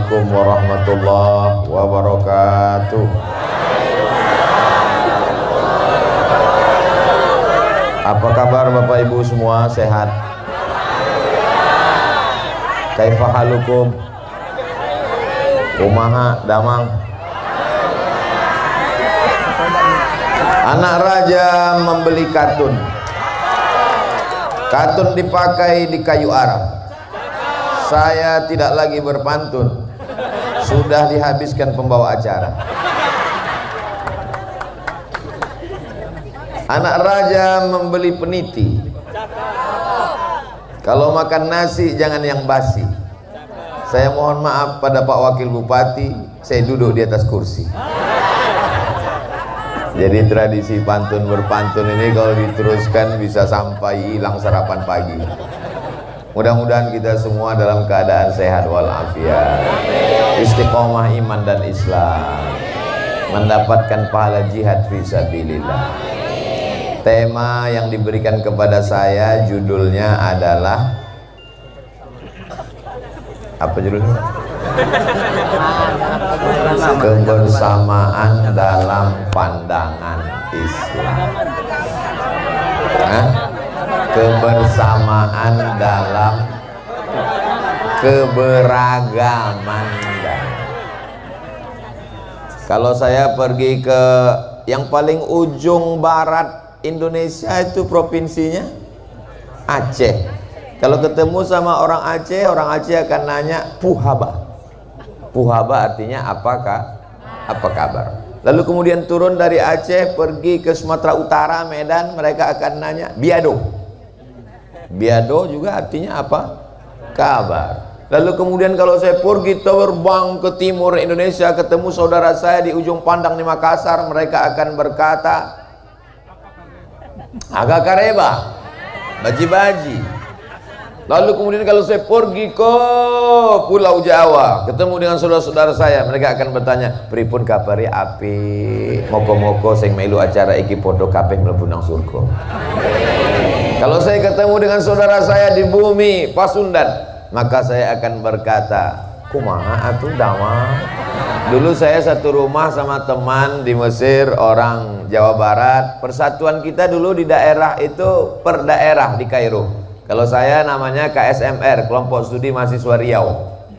Assalamualaikum warahmatullahi wabarakatuh. Apa kabar Bapak Ibu semua, sehat? Kaifa halukum? Kumaha damang? Anak raja membeli katun. Katun dipakai di kayu arang. Saya tidak lagi berpantun, sudah dihabiskan pembawa acara. Anak raja membeli peniti. Kalau makan nasi jangan yang basi. Saya mohon maaf pada Pak Wakil Bupati, saya duduk di atas kursi. Jadi tradisi pantun berpantun ini kalau diteruskan bisa sampai hilang sarapan pagi. Mudah-mudahan kita semua dalam keadaan sehat walafiat, istiqomah iman dan Islam, mendapatkan pahala jihad fisabilillah. Tema yang diberikan kepada saya judulnya adalah apa judulnya? Kebersamaan dalam pandangan Islam. Kebersamaan dalam keberagaman. Kalau saya pergi ke yang paling ujung barat Indonesia, itu provinsinya Aceh. Kalau ketemu sama orang Aceh akan nanya puhaba. Puhaba artinya apakah? Apa kabar? Lalu kemudian turun dari Aceh pergi ke Sumatera Utara, Medan, mereka akan nanya biado. Biado juga artinya apa? Kabar. Lalu kemudian kalau saya pergi terbang ke timur Indonesia, ketemu saudara saya di ujung pandang di Makassar, mereka akan berkata agak kareba, baji-baji. Lalu kemudian kalau saya pergi ke Pulau Jawa, ketemu dengan saudara-saudara saya, mereka akan bertanya, pripun kabari api, moko-moko sing melu acara iki podo kabeh mlebu nang surga. Kalau saya ketemu dengan saudara saya di bumi Pasundan, maka saya akan berkata, kumaha atuh damang. Dulu saya satu rumah sama teman di Mesir, orang Jawa Barat. Persatuan kita dulu di daerah itu per daerah di Kairo. Kalau saya namanya KSMR, Kelompok Studi Mahasiswa Riau.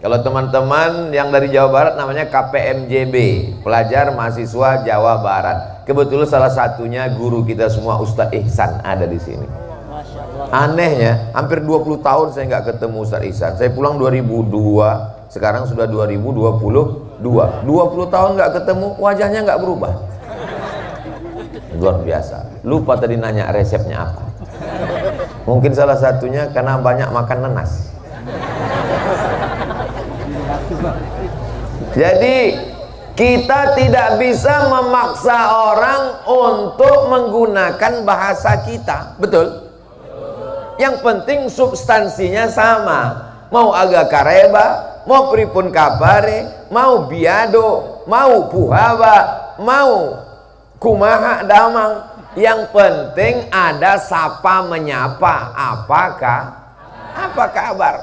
Kalau teman-teman yang dari Jawa Barat namanya KPMJB, Pelajar Mahasiswa Jawa Barat. Kebetulan salah satunya guru kita semua Ustadz Ihsan ada di sini. Anehnya, hampir 20 tahun saya nggak ketemu Ustadz Ihsan. Saya pulang 2002, sekarang sudah 2022. 20 tahun nggak ketemu, wajahnya nggak berubah. Luar biasa. Lupa tadi nanya resepnya apa. Mungkin salah satunya karena banyak makan nanas. Jadi kita tidak bisa memaksa orang untuk menggunakan bahasa kita, betul? Yang penting substansinya sama. Mau agak kareba, mau pripun kabare, mau biado, mau puhaba, mau kumaha damang. Yang penting ada sapa menyapa. Apa kabar?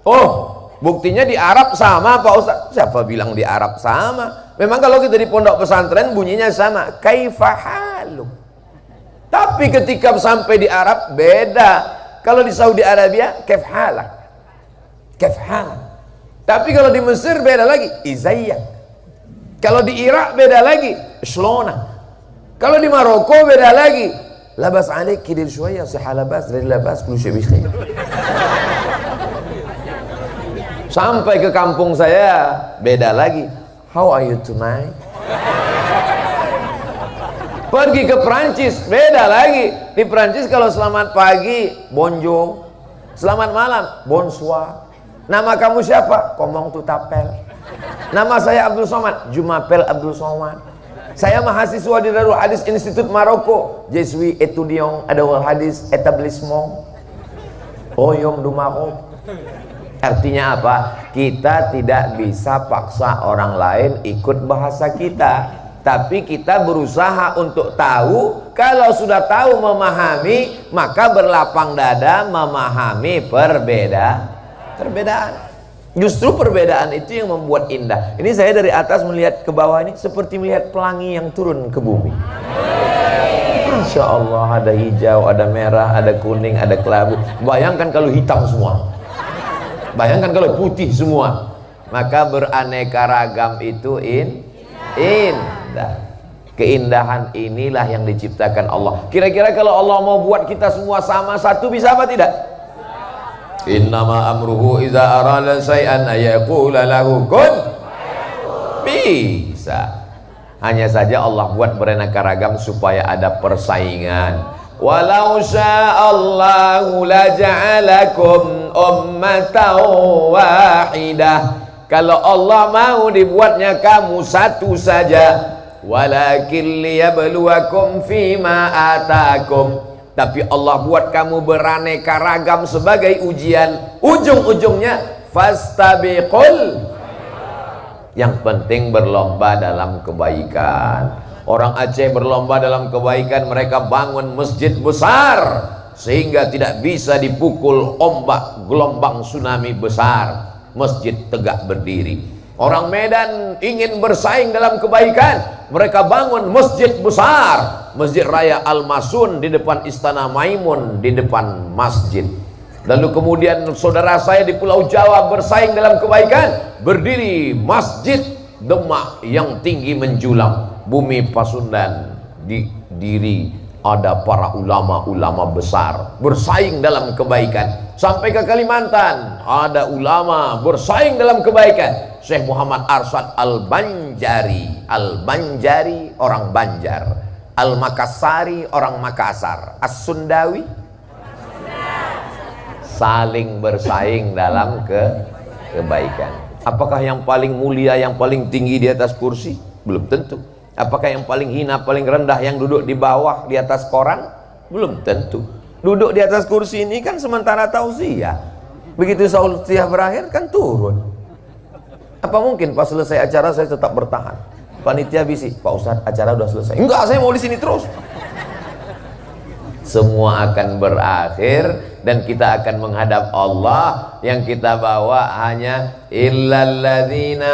Oh, buktinya di Arab sama Pak Ustaz. Siapa bilang di Arab sama? Memang kalau kita di pondok pesantren bunyinya sama, kaifa haluk. Tapi ketika sampai di Arab beda. Kalau di Saudi Arabia kaif halak. Kaif halak. Tapi kalau di Mesir beda lagi, izayyak. Kalau di Irak beda lagi, shlona. Kalau di Maroko beda lagi, labas alaik kidir syuaya sihha labas dari labas kullu syai' bikhair. Sampai ke kampung saya beda lagi, how are you tonight? Pergi ke Perancis beda lagi. Di Perancis kalau selamat pagi bonjour, selamat malam bonsoir. Nama kamu siapa? Komong tutapel. Nama saya Abdul Somad, Jumapel Abdul Somad. Saya mahasiswa di Darul Hadis Institut Maroko. Je suis étudiant à Darul Hadis établissement Royaume du Maroc. Artinya apa? Kita tidak bisa paksa orang lain ikut bahasa kita. Tapi kita berusaha untuk tahu. Kalau sudah tahu memahami, maka berlapang dada memahami perbedaan. Justru perbedaan itu yang membuat indah. Ini saya dari atas melihat ke bawah ini seperti melihat pelangi yang turun ke bumi. Masya Allah, ada hijau, ada merah, ada kuning, ada kelabu. Bayangkan kalau hitam semua. Bayangkan kalau putih semua. Maka beraneka ragam itu indah. Keindahan inilah yang diciptakan Allah. Kira-kira kalau Allah mau buat kita semua sama satu, bisa apa tidak? Innama amruhu iza arada say'an ayaqula lahu kun. Bisa. Hanya saja Allah buat beraneka ragam supaya ada persaingan. Walau sya'allahu laja'alakum ummatan wahidah. Kalau Allah mau dibuatnya kamu satu saja. Walakin liyabluwakum fima atakum. Tapi Allah buat kamu beraneka ragam sebagai ujian. Ujung-ujungnya fastabiqul. Yang penting berlomba dalam kebaikan. Orang Aceh berlomba dalam kebaikan. Mereka bangun masjid besar sehingga tidak bisa dipukul ombak gelombang tsunami besar. Masjid tegak berdiri. Orang Medan ingin bersaing dalam kebaikan. Mereka bangun masjid besar, Masjid Raya Al-Masun di depan Istana Maimun, di depan masjid. Lalu kemudian saudara saya di Pulau Jawa bersaing dalam kebaikan, berdiri Masjid Demak yang tinggi menjulang. Bumi Pasundan didiri, ada para ulama-ulama besar bersaing dalam kebaikan. Sampai ke Kalimantan ada ulama bersaing dalam kebaikan. Syekh Muhammad Arsyad Al-Banjari. Al-Banjari orang Banjar, Al-Makassari orang Makassar, As-Sundawi saling bersaing dalam kebaikan. Apakah yang paling mulia, yang paling tinggi di atas kursi? Belum tentu. Apakah yang paling hina, paling rendah yang duduk di bawah di atas koran? Belum tentu. Duduk di atas kursi ini kan sementara tausiah. Begitu tausiah berakhir kan turun. Apa mungkin pas selesai acara saya tetap bertahan? Panitia bisik, Pak Ustadz acara udah selesai. Enggak, saya mau di sini terus. Semua akan berakhir dan kita akan menghadap Allah. Yang kita bawa hanya illalladzina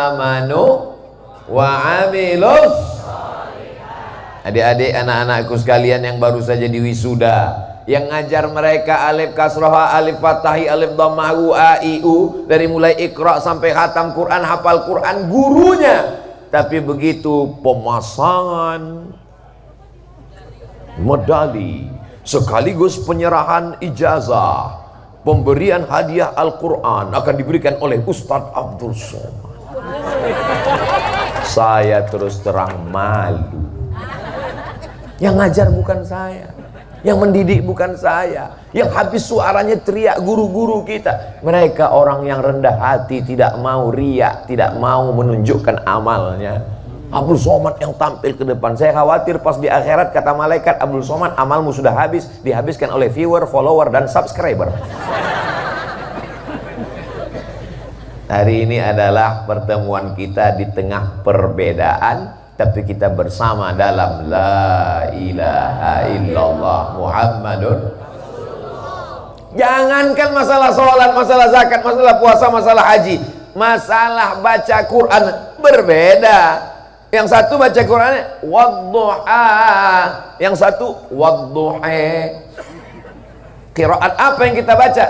amanu wa amilus. Adik-adik, anak-anakku sekalian yang baru saja diwisuda, yang ngajar mereka alif kasroha, alif fatahi, alif dhammahu, a, i, u, dari mulai ikra sampai khatam Quran, hafal Quran, gurunya. Tapi begitu pemasangan medali sekaligus penyerahan ijazah, pemberian hadiah Al-Quran akan diberikan oleh Ustadz Abdul Somad. Saya terus terang malu. Yang ngajar bukan saya, yang mendidik bukan saya, yang habis suaranya teriak guru-guru kita. Mereka orang yang rendah hati, tidak mau riak, tidak mau menunjukkan amalnya. Abdul Somad yang tampil ke depan. Saya khawatir pas di akhirat kata malaikat, Abdul Somad amalmu sudah habis, dihabiskan oleh viewer, follower, dan subscriber. Hari ini adalah pertemuan kita di tengah perbedaan, tapi kita bersama dalam la ilaha illallah Muhammadun. Jangankan masalah sholat, masalah zakat, masalah puasa, masalah haji, masalah baca Quran berbeda. Yang satu baca Qurannya wadduha, yang satu wadduha. Qiraat apa yang kita baca?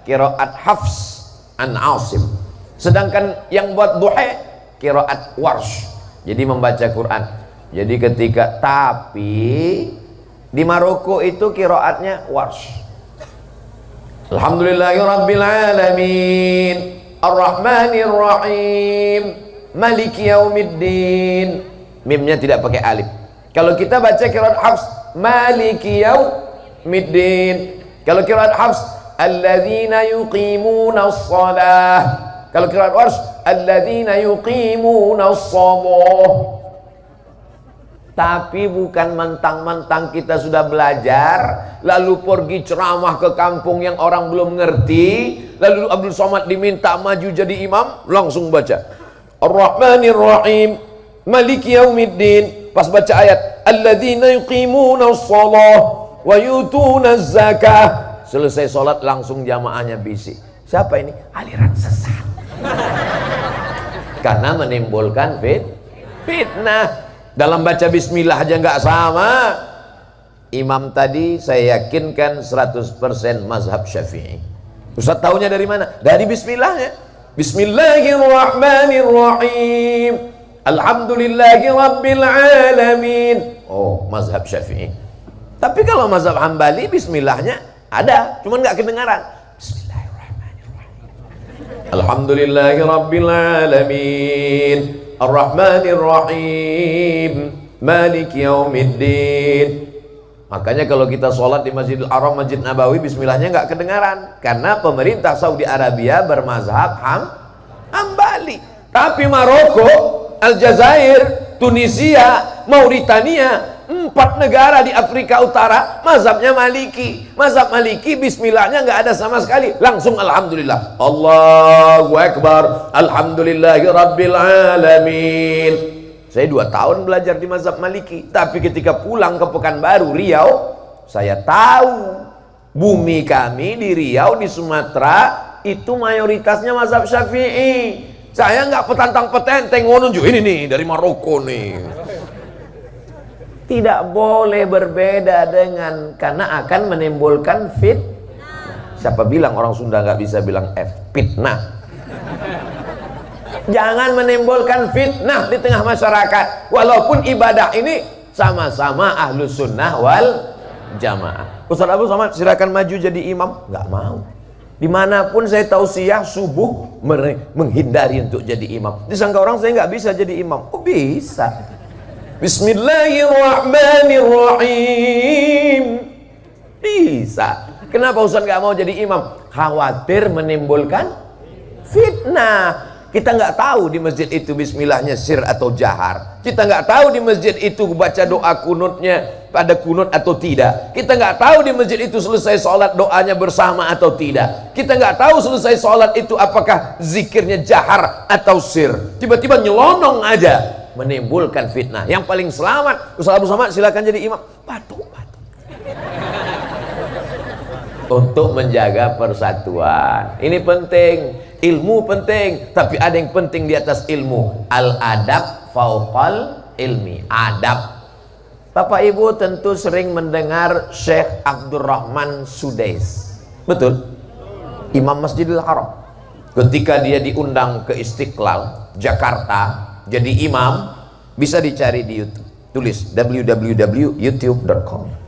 Qiraat Hafs an Asim. Sedangkan yang buat duha qiraat Warsh. Jadi membaca Quran. Jadi ketika di Maroko itu qiraatnya Warsh. Alhamdulillahirabbil alamin, Ar-Rahmanir Rahim, Maliki Yaumiddin. Mimnya tidak pakai alif. Kalau kita baca qiraat Hafs, Maliki Yaumiddin. Kalau qiraat Hafs, alladzina yuqimunas shalah. Kalau qiraat Warsh, alladzina yuqimunas shalah. Tapi bukan mentang-mentang kita sudah belajar lalu pergi ceramah ke kampung yang orang belum ngerti, lalu Abdul Somad diminta maju jadi imam, langsung baca Ar-Rahmanir Rahim, Maliki Yaumiddin. Pas baca ayat alladzina yuqimunas shalah wa yutunaz zakah, selesai sholat langsung jamaahnya bisik. Siapa ini? Aliran sesat. Karena menimbulkan fitnah. Dalam baca bismillah aja nggak sama. Imam tadi saya yakinkan 100% mazhab Syafi'i. Ustaz tahunya dari mana? Dari bismillahnya. Bismillahirrahmanirrahim. Alhamdulillahi rabbil alamin. Oh, mazhab Syafi'i. Tapi kalau mazhab Hambali bismillahnya ada, cuman nggak kedengaran. Bismillahirrahmanirrahim. Alhamdulillahi rabbil alamin. Ar-Rahmanir-Rahim, Maliki Yaumiddin. Makanya kalau kita sholat di Masjidil Haram, Masjid Nabawi, bismillahnya nggak kedengaran karena pemerintah Saudi Arabia bermazhab Hambali. Tapi Maroko, Aljazair, Tunisia, Mauritania, 4 negara di Afrika Utara mazhabnya Maliki. Mazhab Maliki bismillahnya nggak ada sama sekali, langsung alhamdulillah. Allahu Akbar. Alhamdulillahi rabbil alamin. Saya 2 tahun belajar di mazhab Maliki, tapi ketika pulang ke Pekanbaru, Riau, saya tahu bumi kami di Riau, di Sumatera itu mayoritasnya mazhab Syafi'i. Saya nggak petantang petenteng nunjuk ini nih dari Maroko nih. Tidak boleh berbeda dengan, karena akan menimbulkan Siapa bilang orang Sunda nggak bisa bilang fitnah? Jangan menimbulkan fitnah di tengah masyarakat. Walaupun ibadah ini sama-sama ahlus sunnah wal jamaah. Ustaz Abu Somad silakan maju jadi imam. Nggak mau. Dimanapun saya tausiah subuh menghindari untuk jadi imam. Disangka orang saya nggak bisa jadi imam. Oh bisa. Bismillahirrahmanirrahim. Bisa. Kenapa Ustaz nggak mau jadi imam? Khawatir menimbulkan fitnah. Kita nggak tahu di masjid itu bismillahnya sir atau jahar. Kita nggak tahu di masjid itu baca doa kunutnya pada kunut atau tidak. Kita nggak tahu di masjid itu selesai sholat doanya bersama atau tidak. Kita nggak tahu selesai sholat itu apakah zikirnya jahar atau sir. Tiba-tiba nyelonong aja, menimbulkan fitnah. Yang paling selamat, Ustaz Abu Somad silakan jadi imam. Batuk. Untuk menjaga persatuan. Ini penting. Ilmu penting, tapi ada yang penting di atas ilmu. Al-adab fauqal ilmi. Adab. Bapak Ibu tentu sering mendengar Syekh Abdurrahman Sudais. Betul? Imam Masjidil Haram. Ketika dia diundang ke Istiqlal, Jakarta, jadi imam, bisa dicari di YouTube. Tulis www.youtube.com.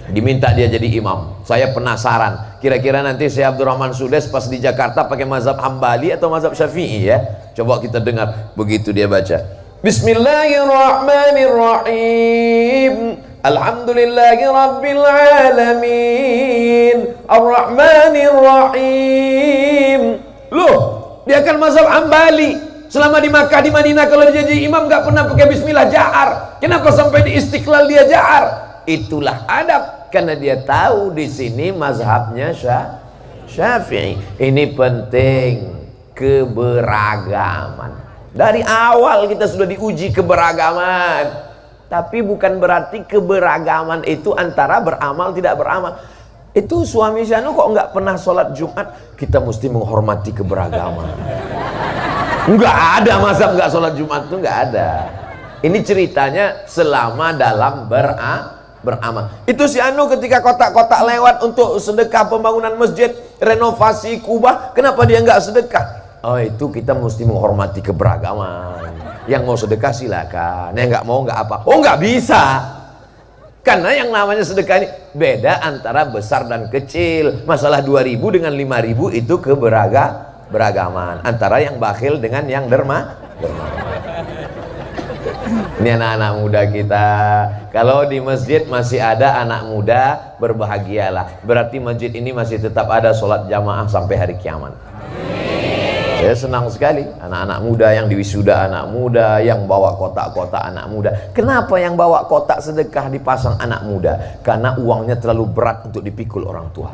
Diminta dia jadi imam. Saya penasaran, kira-kira nanti Syekh Abdurrahman Sudais pas di Jakarta pakai mazhab Hambali atau mazhab Syafi'i ya? Coba kita dengar begitu dia baca. Bismillahirrahmanirrahim. Alhamdulillahi rabbil alamin. Ar-Rahmanirrahim. Loh, dia kan mazhab Hambali. Selama di Makkah, di Madinah kalau dia jadi imam nggak pernah pakai bismillah jahar. Kenapa sampai di Istiqlal dia jahar? Itulah adab, karena dia tahu di sini mazhabnya Syafi'i. Ini penting, keberagaman. Dari awal kita sudah diuji keberagaman. Tapi bukan berarti keberagaman itu antara beramal tidak beramal. Itu suami Syanu kok nggak pernah sholat Jumat? Kita mesti menghormati keberagaman. Nggak ada mazhab nggak sholat Jumat, itu nggak ada. Ini ceritanya selama dalam beramal. Itu si Anu ketika kotak-kotak lewat untuk sedekah pembangunan masjid, renovasi kubah, kenapa dia nggak sedekah? Oh, itu kita mesti menghormati keberagaman. Yang mau sedekah silakan, yang nggak mau nggak apa. Oh, nggak bisa. Karena yang namanya sedekah ini beda antara besar dan kecil. Masalah 2.000 dengan 5.000 itu keberagaman antara yang bakhil dengan yang derma. Ini anak-anak muda kita. Kalau di masjid masih ada anak muda, berbahagialah. Berarti masjid ini masih tetap ada sholat jamaah sampai hari kiamat. Saya senang sekali anak-anak muda yang diwisuda, anak muda yang bawa kotak-kotak anak muda. Kenapa yang bawa kotak sedekah dipasang anak muda? Karena uangnya terlalu berat untuk dipikul orang tua.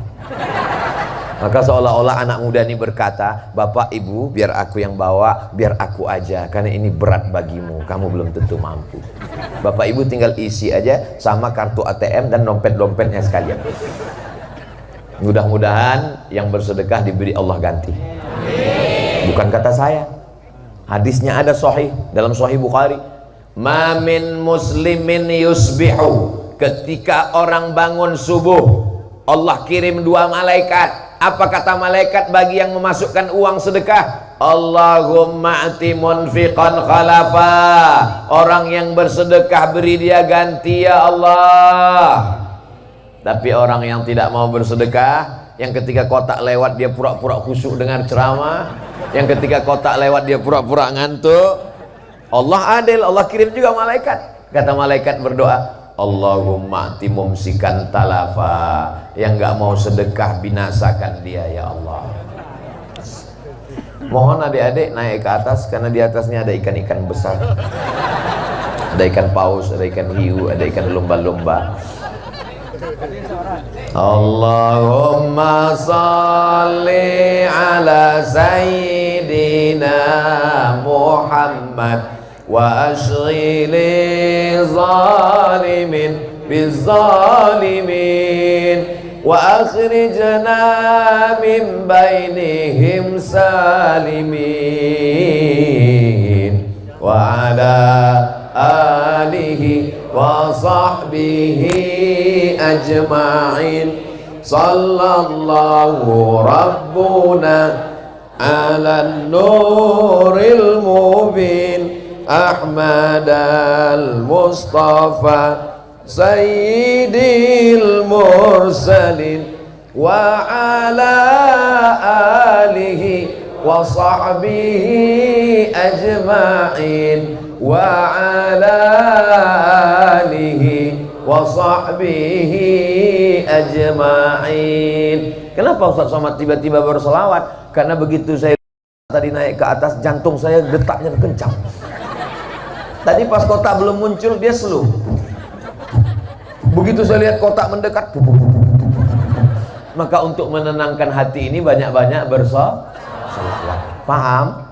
Maka seolah-olah anak muda ini berkata, Bapak Ibu biar aku yang bawa, biar aku aja, karena ini berat bagimu, kamu belum tentu mampu. Bapak Ibu tinggal isi aja sama kartu ATM dan dompet-dompetnya sekalian. Mudah-mudahan yang bersedekah diberi Allah ganti. Bukan kata saya, hadisnya ada sahih dalam Sahih Bukhari. Ma min muslimin yusbihu, ketika orang bangun subuh Allah kirim 2 malaikat. Apa kata malaikat bagi yang memasukkan uang sedekah? Allahumma ati munfiqan khalafa, orang yang bersedekah beri dia ganti ya Allah. Tapi orang yang tidak mau bersedekah, yang ketika kotak lewat dia pura-pura khusyuk dengar ceramah, yang ketika kotak lewat dia pura-pura ngantuk, Allah adil, Allah kirim juga malaikat. Kata malaikat berdoa, Allahumma ati mumsikan talafa, yang gak mau sedekah binasakan dia ya Allah. Mohon adik-adik naik ke atas, karena di atasnya ada ikan-ikan besar, ada ikan paus, ada ikan hiu, ada ikan lumba-lumba. Allahumma salli ala sayyidina Muhammad wa ashghili zalimin bizzalimin wa akhrijna min bainihim salimin wa ala alihi wa sahbihi ajma'in. Sallallahu rabbuna ala nuril mubin Ahmad al-Mustafa Sayyidil Mursalin wa ala alihi wa sahbihi ajma'in wa ala alihi wa sahbihi ajma'in. Kenapa Ustaz Somad tiba-tiba berselawat? Karena begitu saya tadi naik ke atas, jantung saya detaknya kencang. Tadi pas kotak belum muncul dia slow. Begitu saya lihat kotak mendekat, maka untuk menenangkan hati ini banyak-banyak berselawat. Paham?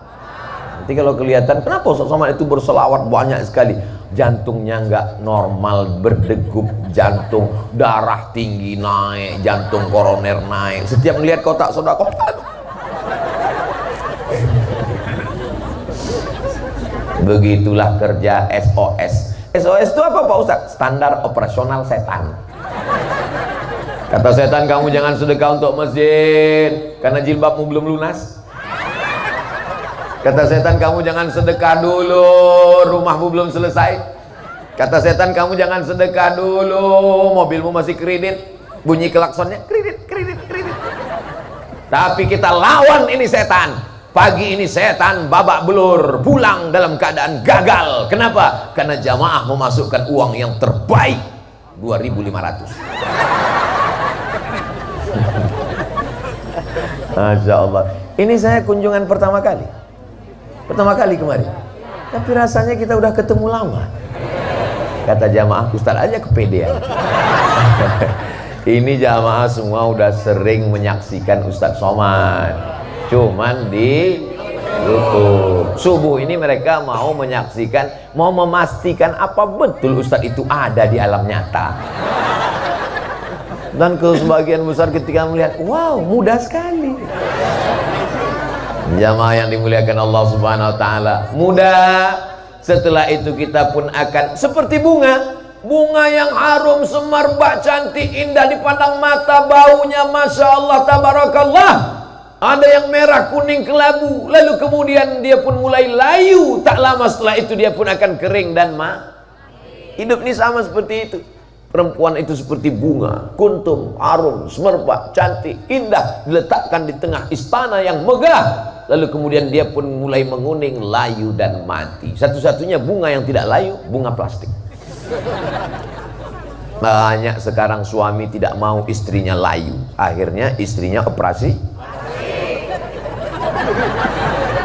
Nanti kalau kelihatan kenapa Ustaz Somad itu berselawat banyak sekali, jantungnya nggak normal, berdegup jantung, darah tinggi naik, jantung koroner naik. Setiap melihat kotak sedekah, begitulah kerja SOS. SOS itu apa Pak Ustaz? Standar operasional setan. Kata setan, kamu jangan sedekah untuk masjid karena jilbabmu belum lunas. Kata setan, kamu jangan sedekah dulu, rumahmu belum selesai. Kata setan, kamu jangan sedekah dulu, mobilmu masih kredit, bunyi klaksonnya kredit, kredit, kredit. Tapi kita lawan ini setan. Pagi ini setan babak belur, pulang dalam keadaan gagal. Kenapa? Karena jamaah memasukkan uang yang terbaik, 2.500. Masya Allah. Ini saya kunjungan pertama kali kemarin, tapi rasanya kita udah ketemu lama. Kata jamaah, Ustaz aja kepedean. Ini jamaah semua udah sering menyaksikan Ustaz Somad, cuman di YouTube. Subuh ini mereka mau menyaksikan, mau memastikan apa betul Ustadz itu ada di alam nyata. Dan ke sebagian besar ketika melihat, wow, mudah sekali. Jamaah yang dimuliakan Allah Subhanahu wa taala, mudah. Setelah itu kita pun akan seperti bunga yang harum, semerbak, cantik, indah dipandang mata, baunya Masya Allah, tabarakallah. Ada yang merah, kuning, kelabu, lalu kemudian dia pun mulai layu. Tak lama setelah itu dia pun akan kering dan hidup ini sama seperti itu. Perempuan itu seperti bunga, kuntum, harum, semerbak, cantik, indah, diletakkan di tengah istana yang megah. Lalu kemudian dia pun mulai menguning, layu dan mati. Satu-satunya bunga yang tidak layu, bunga plastik. Banyak sekarang suami tidak mau istrinya layu, akhirnya istrinya operasi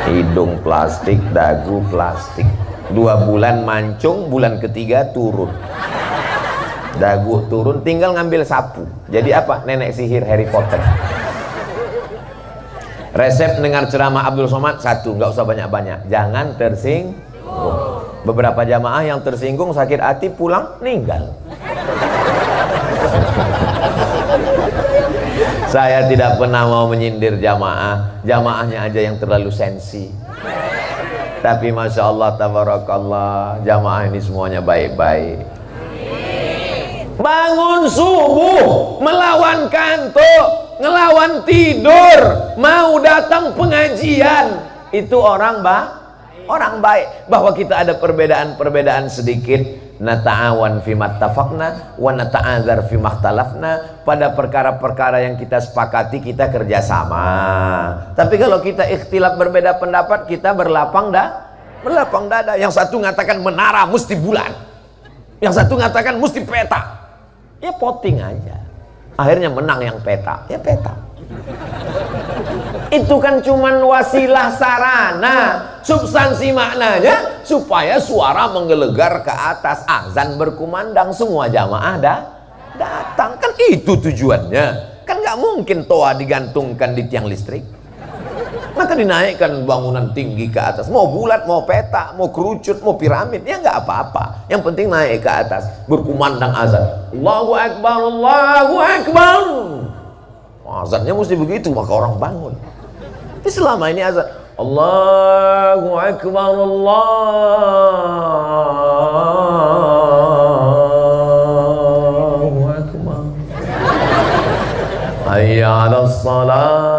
hidung plastik, dagu plastik. 2 bulan mancung, bulan ketiga turun, dagu turun, tinggal ngambil sapu. Jadi apa? Nenek sihir Harry Potter. Resep dengar ceramah Abdul Somad satu, nggak usah banyak-banyak, jangan tersinggung. Beberapa jamaah yang tersinggung sakit hati pulang meninggal. Saya tidak pernah mau menyindir jamaah, jamaahnya aja yang terlalu sensi. Tapi masya Allah, tabarakallah, jamaah ini semuanya baik-baik. Bangun subuh, melawan kantuk, ngelawan tidur, mau datang pengajian, itu orang baik. Bahwa kita ada perbedaan-perbedaan sedikit, nata'awan fi mattafaqna wa nata'adzar fi makhtalafna, pada perkara-perkara yang kita sepakati kita kerjasama. Tapi kalau kita ikhtilaf, berbeda pendapat, kita berlapang dada. Yang satu mengatakan menara mesti bulan, yang satu mengatakan mesti peta. Ya voting aja, akhirnya menang yang peta. Ya peta. Itu kan cuman wasilah sarana, substansi maknanya supaya suara menggelegar ke atas, azan berkumandang, semua jamaah datang. Kan itu tujuannya. Kan nggak mungkin toa digantungkan di tiang listrik. Maka dinaikkan bangunan tinggi ke atas, mau bulat, mau peta, mau kerucut, mau piramid, ya nggak apa-apa. Yang penting naik ke atas, berkumandang azan. Allahu Akbar, Allahu Akbar. Azannya mesti begitu, maka orang bangun. Tapi selama ini azan Allahu Akbar, Allahu Akbar, hayya 'alas shalah.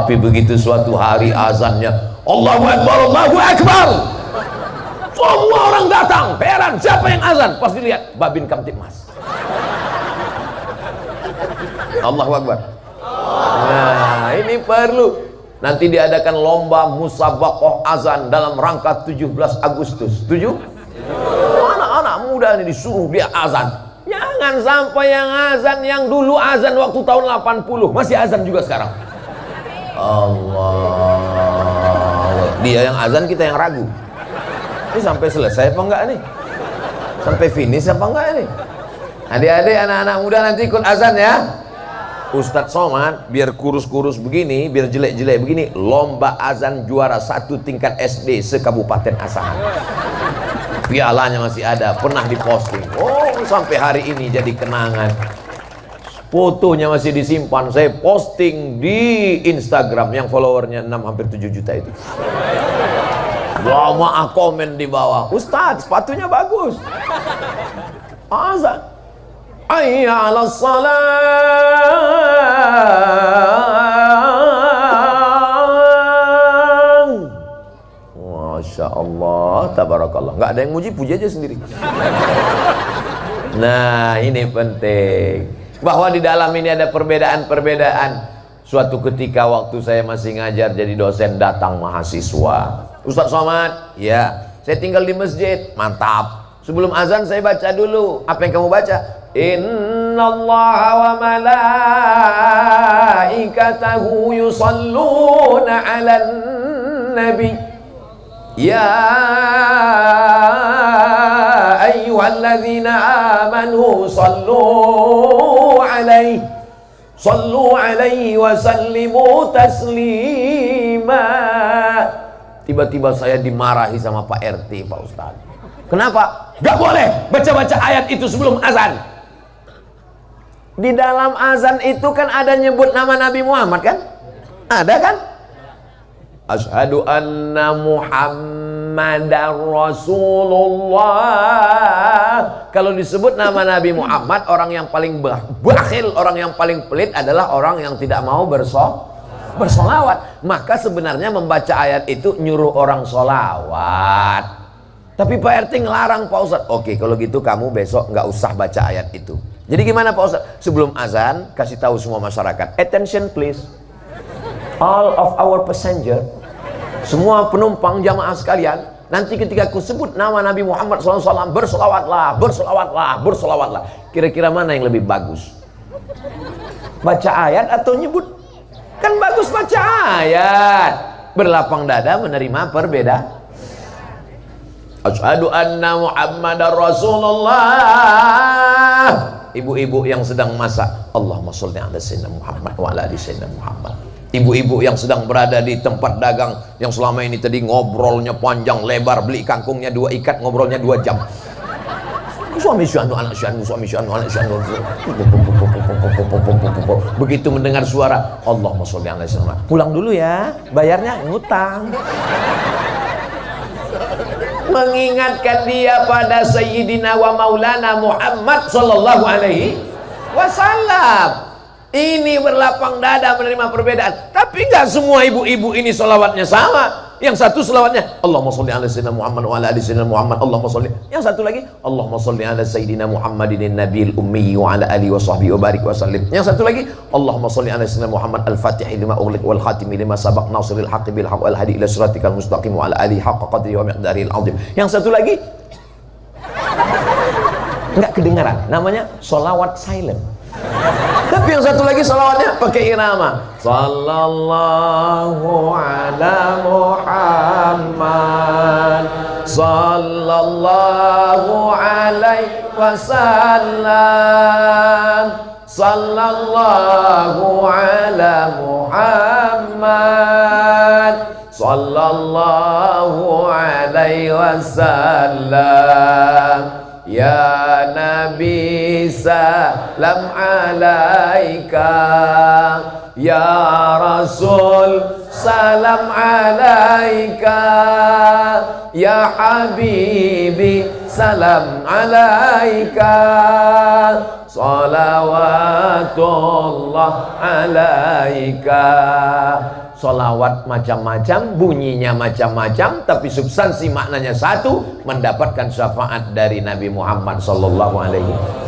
Tapi begitu suatu hari azannya Allahu Akbar, Allahu Akbar, semua orang datang, heran siapa yang azan. Pas dilihat Babin Kamtibmas. Allahu Akbar. Nah, ini perlu nanti diadakan lomba musabaqah azan dalam rangka 17 Agustus. Setuju? Anak-anak muda ini disuruh dia azan. Jangan sampai yang azan yang dulu azan waktu tahun 80 masih azan juga sekarang. Allah, dia yang azan, kita yang ragu. Ini sampai selesai apa enggak nih? Sampai finish apa enggak nih? Adik-adik, anak-anak muda nanti ikut azan ya. Ustadz Somad biar kurus-kurus begini, biar jelek-jelek begini, lomba azan juara 1 tingkat SD se-Kabupaten Asahan. Pialanya masih ada, pernah diposting. Oh, sampai hari ini jadi kenangan. Fotonya masih disimpan, saya posting di Instagram yang followernya 6 hampir 7 juta itu. Lama komen di bawah, Ustadz sepatunya bagus. Azan, hayya 'alas shalah. Masya Allah, tabarakallah. Nggak ada yang muji, puji aja sendiri. Nah, ini penting. Bahwa di dalam ini ada perbedaan-perbedaan. Suatu ketika waktu saya masih ngajar jadi dosen, datang mahasiswa. Ustadz Somad, ya, saya tinggal di masjid. Mantap. Sebelum azan saya baca dulu. Apa yang kamu baca? Innallaha wa malaikatahu yusalluna 'alan nabi. Ya ayyuhalladzina amanu sallu alaihi wa sallimu taslima. Tiba-tiba saya dimarahi sama Pak RT, Pak Ustadz. Kenapa? Gak boleh baca-baca ayat itu sebelum azan. Di dalam azan itu kan ada nyebut nama Nabi Muhammad kan? Ada kan? Asyhadu anna Muhammadar Rasulullah. Kalau disebut nama Nabi Muhammad, orang yang paling bakhil, orang yang paling pelit adalah orang yang tidak mau bersolawat. Maka sebenarnya membaca ayat itu nyuruh orang solawat. Tapi Pak RT ngelarang, Pak Ustadz. Oke, kalau gitu kamu besok nggak usah baca ayat itu. Jadi gimana Pak Ustadz? Sebelum azan kasih tahu semua masyarakat, attention please, all of our passenger, semua penumpang jamaah sekalian, nanti ketika aku sebut nama Nabi Muhammad SAW, bersolawatlah, bersolawatlah, bersolawatlah. Kira-kira mana yang lebih bagus? Baca ayat atau nyebut? Kan bagus baca ayat. Berlapang dada menerima perbedaan. Asyhadu anna Muhammadar Rasulullah. Ibu-ibu yang sedang masak, Allahumma sholli ala sayyidina Muhammad wa ala ali sayyidina Muhammad. Ibu-ibu yang sedang berada di tempat dagang yang selama ini tadi ngobrolnya panjang lebar, beli kangkungnya 2 ikat, ngobrolnya 2 jam. Suami syanu, anak syanu, suami syanu, anak syanu. Begitu mendengar suara Allahumma sholli ala sayyidina, pulang dulu ya, bayarnya ngutang. Mengingatkan dia pada Sayyidina wa Maulana Muhammad sallallahu alaihi wasallam. Ini berlapang dada menerima perbedaan. Tapi nggak semua ibu-ibu ini sholawatnya sama. Yang satu sholawatnya Allahumma sholli ala sayyidina Muhammad wa ala ali sayyidina Muhammad, Allahumma sholli. Yang satu lagi Allahumma sholli ala sayyidina Muhammadin nabiyil ummi wa ala alihi wa sahbihi wa barik wa sallim. Yang satu lagi Allahumma sholli ala sayyidina Muhammad al-fatih lima ughliq wal khatimi lima sabaq nasiril haqqi bil haqq wal hadi ila siratikal mustaqim wa ala alihi haqqa qadri wa miqdaril azim. Yang satu lagi nggak kedengaran, namanya sholawat silent. Tapi yang satu lagi salawatnya pakai irama. Sallallahu ala Muhammad, sallallahu alaihi wasallam, sallallahu ala Muhammad, sallallahu alaihi wasallam. Ya Nabi salam alaika, ya Rasul salam alaika, ya Habibi salam alaika, salawatullah alaika. Solawat macam-macam, bunyinya macam-macam, tapi substansi maknanya satu, mendapatkan syafaat dari Nabi Muhammad sallallahu alaihi wasallam.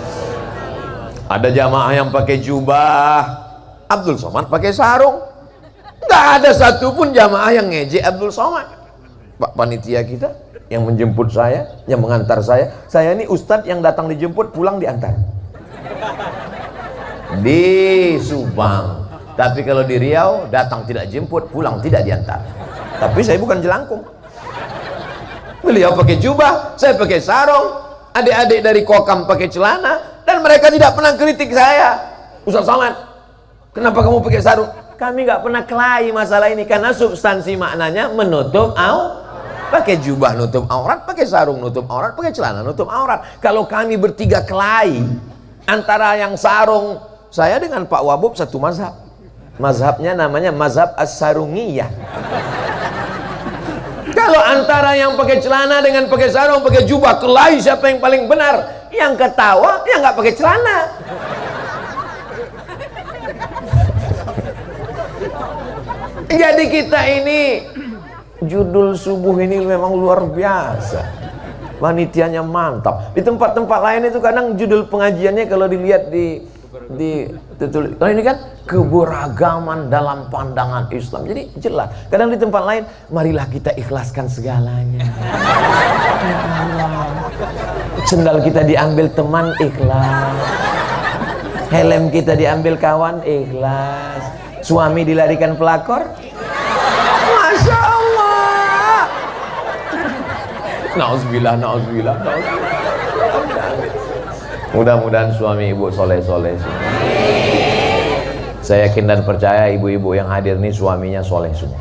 Ada jamaah yang pakai jubah, Abdul Somad pakai sarung. Nggak ada satupun jamaah yang ngejek Abdul Somad. Pak panitia kita yang menjemput saya, yang mengantar saya ini ustadz yang datang dijemput, pulang diantar di Subang. Tapi kalau di Riau, datang tidak jemput, pulang tidak diantar. Tapi saya bukan jelangkung. Beliau pakai jubah, saya pakai sarung, adik-adik dari Kokam pakai celana, dan mereka tidak pernah kritik saya. Ustaz Somad, kenapa kamu pakai sarung? Kami nggak pernah kelahi masalah ini, karena substansi maknanya menutup pakai jubah nutup aurat, pakai sarung nutup aurat, pakai celana nutup aurat. Kalau kami bertiga kelahi, antara yang sarung, saya dengan Pak Wabub satu mazhab. Mazhabnya namanya mazhab as-sarungiyah. Kalau antara yang pakai celana dengan pakai sarung, pakai jubah, kelahi siapa yang paling benar? Yang ketawa yang nggak pakai celana. Jadi kita ini judul subuh ini memang luar biasa. Panitianya mantap. Di tempat-tempat lain itu kadang judul pengajiannya kalau dilihat ditulis, oh ini kan keberagaman dalam pandangan Islam, jadi jelas. Kadang di tempat lain, marilah kita ikhlaskan segalanya. Ya Allah. Sendal kita diambil teman, ikhlas. Helm kita diambil kawan, ikhlas. Suami dilarikan pelakor, Masya Allah. Nauzubillah, nauzubillah, nauzubillah. Mudah-mudahan suami ibu soleh-soleh. Saya yakin dan percaya ibu-ibu yang hadir ini suaminya soleh semua.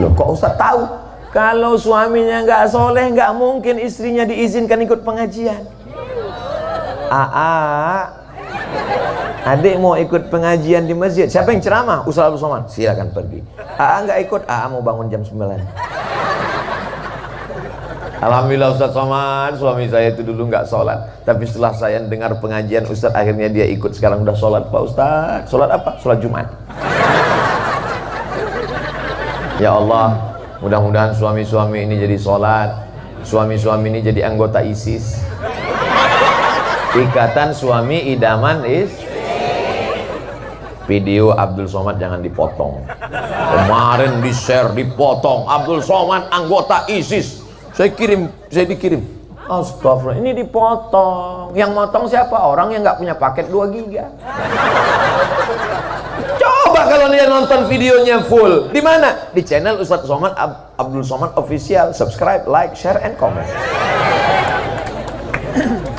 Loh kok Ustaz tahu? Kalau suaminya nggak soleh, nggak mungkin istrinya diizinkan ikut pengajian. Adik mau ikut pengajian di masjid, siapa yang ceramah? Ustaz Abdul Somad, silakan pergi. Nggak ikut, mau bangun jam 9. Alhamdulillah Ustaz Somad, suami saya itu dulu nggak sholat, tapi setelah saya dengar pengajian Ustaz, akhirnya dia ikut. Sekarang udah sholat Pak Ustaz. Sholat apa? Sholat Jumat. Ya Allah, mudah-mudahan suami-suami ini jadi sholat, suami-suami ini jadi anggota ISIS, Ikatan Suami Idaman Video Abdul Somad jangan dipotong. Kemarin di share dipotong, Abdul Somad anggota ISIS. Saya dikirim. Astagfirullah, ini dipotong. Yang motong siapa? Orang yang nggak punya paket 2 giga. Coba kalau dia nonton videonya full. Di mana? Di channel Ustaz Somad, Abdul Somad Official. Subscribe, like, share, and comment.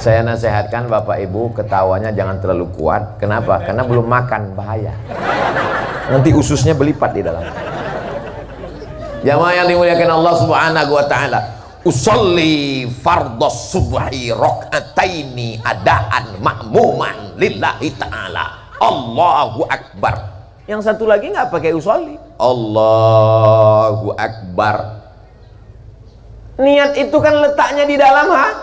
Saya nasihatkan Bapak Ibu, ketawanya jangan terlalu kuat. Kenapa? Karena belum makan, bahaya. Nanti ususnya berlipat di dalam. Jamaah yang dimuliakan Allah Subhanahu wa taala, usolli fardhos subhi rakaataini adaan ma'muman lillahi taala. Allahu akbar. Yang satu lagi nggak pakai usolli, Allahu akbar. Niat itu kan letaknya di dalam hati.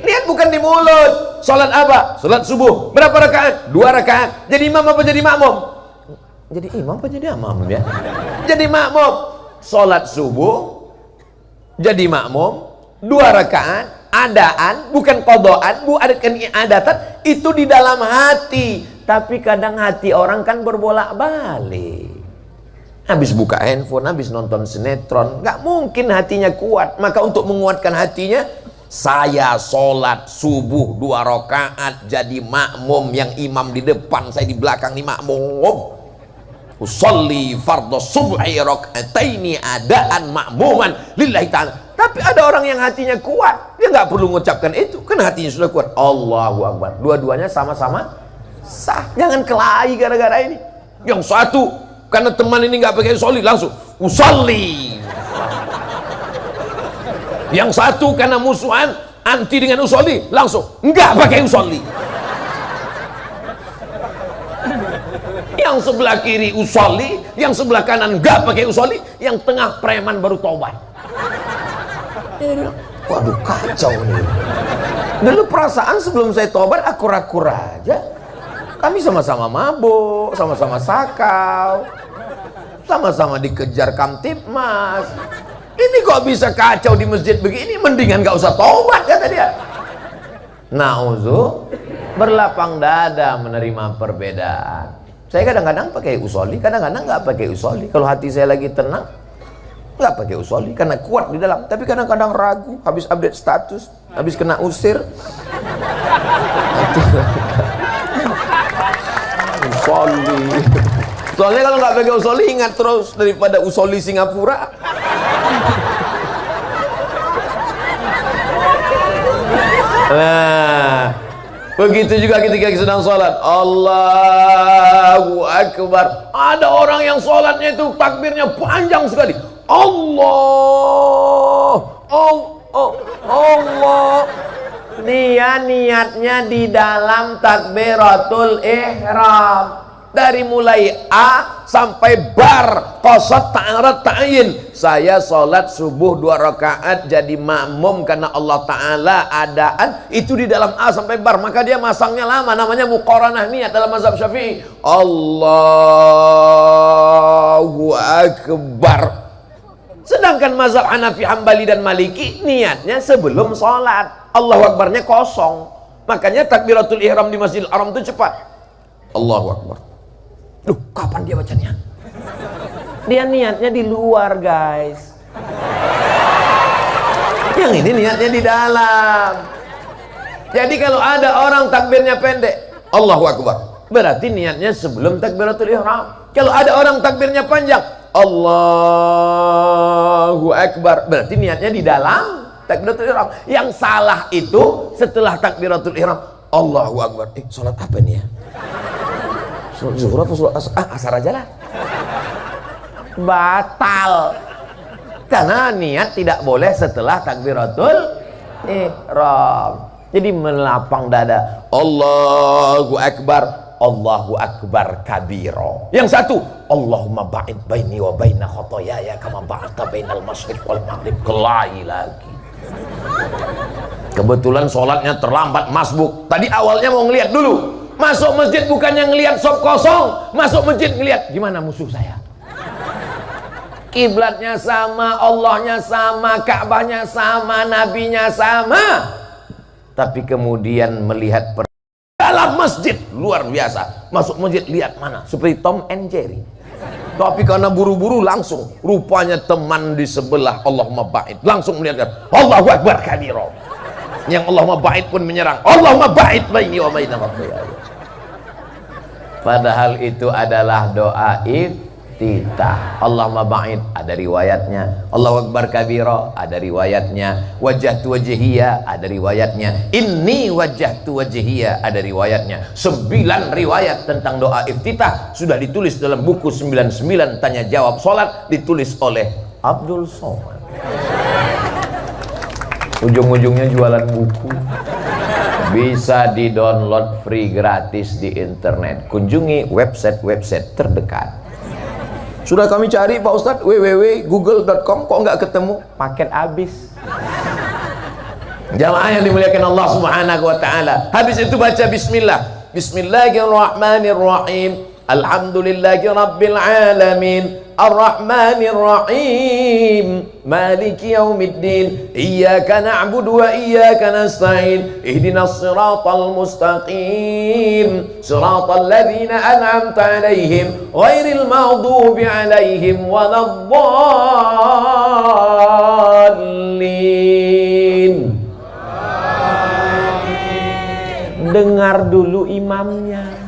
Niat bukan di mulut. Salat apa? Salat subuh. Berapa rakaat? 2 rakaat. Jadi imam apa jadi makmum? Jadi imam apa jadi makmum ya? Jadi makmum. Salat subuh jadi makmum 2 rakaat, adaan bukan qadaan, bukan i'adatan, itu di dalam hati. Tapi kadang hati orang kan berbolak-balik. Habis buka handphone, habis nonton sinetron, nggak mungkin hatinya kuat. Maka untuk menguatkan hatinya, saya sholat subuh 2 rakaat jadi makmum, yang imam di depan, saya di belakang nih makmum. Usolli fardhu subhi rakaataini adaan ma'muman lillahi ta'ala. Tapi ada orang yang hatinya kuat, dia nggak perlu mengucapkan itu, kan hatinya sudah kuat. Allahu akbar. Dua-duanya sama-sama sah. Jangan kelahi gara-gara ini. Yang satu karena teman ini nggak pakai usolli, langsung usolli. Yang satu karena musuhan anti dengan usolli, langsung nggak pakai usolli. Yang sebelah kiri usolli, yang sebelah kanan nggak pakai usolli, yang tengah preman baru tobat. Waduh, kacau nih. Dulu perasaan sebelum saya tobat akur-akur aja. Kami sama-sama mabuk, sama-sama sakau, sama-sama dikejar Kamtipmas. Ini kok bisa kacau di masjid begini? Mendingan gak usah tobat, kata dia. Nauzu, berlapang dada menerima perbedaan. Saya kadang-kadang pakai usolli, kadang-kadang nggak pakai usolli. Kalau hati saya lagi tenang, nggak pakai usolli karena kuat di dalam. Tapi kadang-kadang ragu, habis update status, habis kena usir. Usolli. Soalnya kalau nggak pakai usolli, ingat terus daripada usolli Singapura. Nah, begitu juga ketika sedang sholat, Allahu akbar. Ada orang yang sholatnya itu takbirnya panjang sekali. Allah. Dia niatnya di dalam takbiratul ihram. Dari mulai A sampai bar, qasad ta'arat ta'yin. Saya sholat subuh 2 rakaat jadi makmum karena Allah Ta'ala adaan. Itu di dalam A sampai bar. Maka dia masangnya lama, namanya muqaranah niat dalam mazhab Syafi'i. Allahu akbar. Sedangkan mazhab Hanafi, Hambali dan Maliki niatnya sebelum sholat. Allahu akbarnya kosong. Makanya takbiratul ihram di Masjidil Haram itu cepat. Allahu akbar. Loh, kapan dia bacanya? Dia niatnya di luar, guys. Yang ini niatnya di dalam. Jadi kalau ada orang takbirnya pendek, Allahu akbar, berarti niatnya sebelum takbiratul ihram. Kalau ada orang takbirnya panjang, Allahu akbar, berarti niatnya di dalam takbiratul ihram. Yang salah itu setelah takbiratul ihram, Allahu akbar. Sholat apa nih ya? Sholat zuhur apa sholat asar aja lah. Batal. Karena niat tidak boleh setelah takbiratul ihram. Jadi melapang dada, Allahu akbar, Allahu akbar kabiro. Yang satu, Allahumma ba'id baini wa baina khotoyaya kama ba'adta bainal masyriq wal maghrib. Kelahi lagi. Kebetulan sholatnya terlambat, masbuk. Tadi awalnya mau ngeliat dulu. Masuk masjid bukannya ngelihat sop kosong, masuk masjid ngelihat gimana musuh saya. Kiblatnya sama, Allahnya sama, Ka'bahnya sama, nabinya sama. Tapi kemudian melihat dalam masjid luar biasa. Masuk masjid lihat mana, seperti Tom and Jerry. Tapi karena buru-buru langsung rupanya teman di sebelah Allahumma ba'id langsung melihat Allahu akbar kabiro. Yang Allahumma ba'id pun menyerang, Allahumma ba'id baini wa baina khotoyaya. Padahal itu adalah doa iftitah. Allahumma ba'id, ada riwayatnya. Allahu akbar kabira, ada riwayatnya. Wajjahtu wajhiya, ada riwayatnya. Inni wajjahtu wajhiya, ada riwayatnya. 9 riwayat tentang doa iftitah sudah ditulis dalam buku 99 tanya jawab salat, ditulis oleh Abdul Somad. Ujung-ujungnya jualan buku. Bisa di-download free gratis di internet. Kunjungi website-website terdekat. Sudah kami cari Pak Ustadz, www.google.com, kok nggak ketemu? Paket habis. Jamaah yang dimuliakan Allah Subhanahu wa taala. Habis itu baca bismillah. Bismillahirrahmanirrahim. Alhamdulillahi rabbil alamin. Ar-Rahmanir Rahim, Maliki Yaumiddin, Iyyaka na'budu wa iyyaka nasta'in, Ihdinas siratal mustaqim, siratal ladzina an'amta 'alaihim, ghairil maghdubi 'alaihim waladdallin. Dengar dulu imamnya.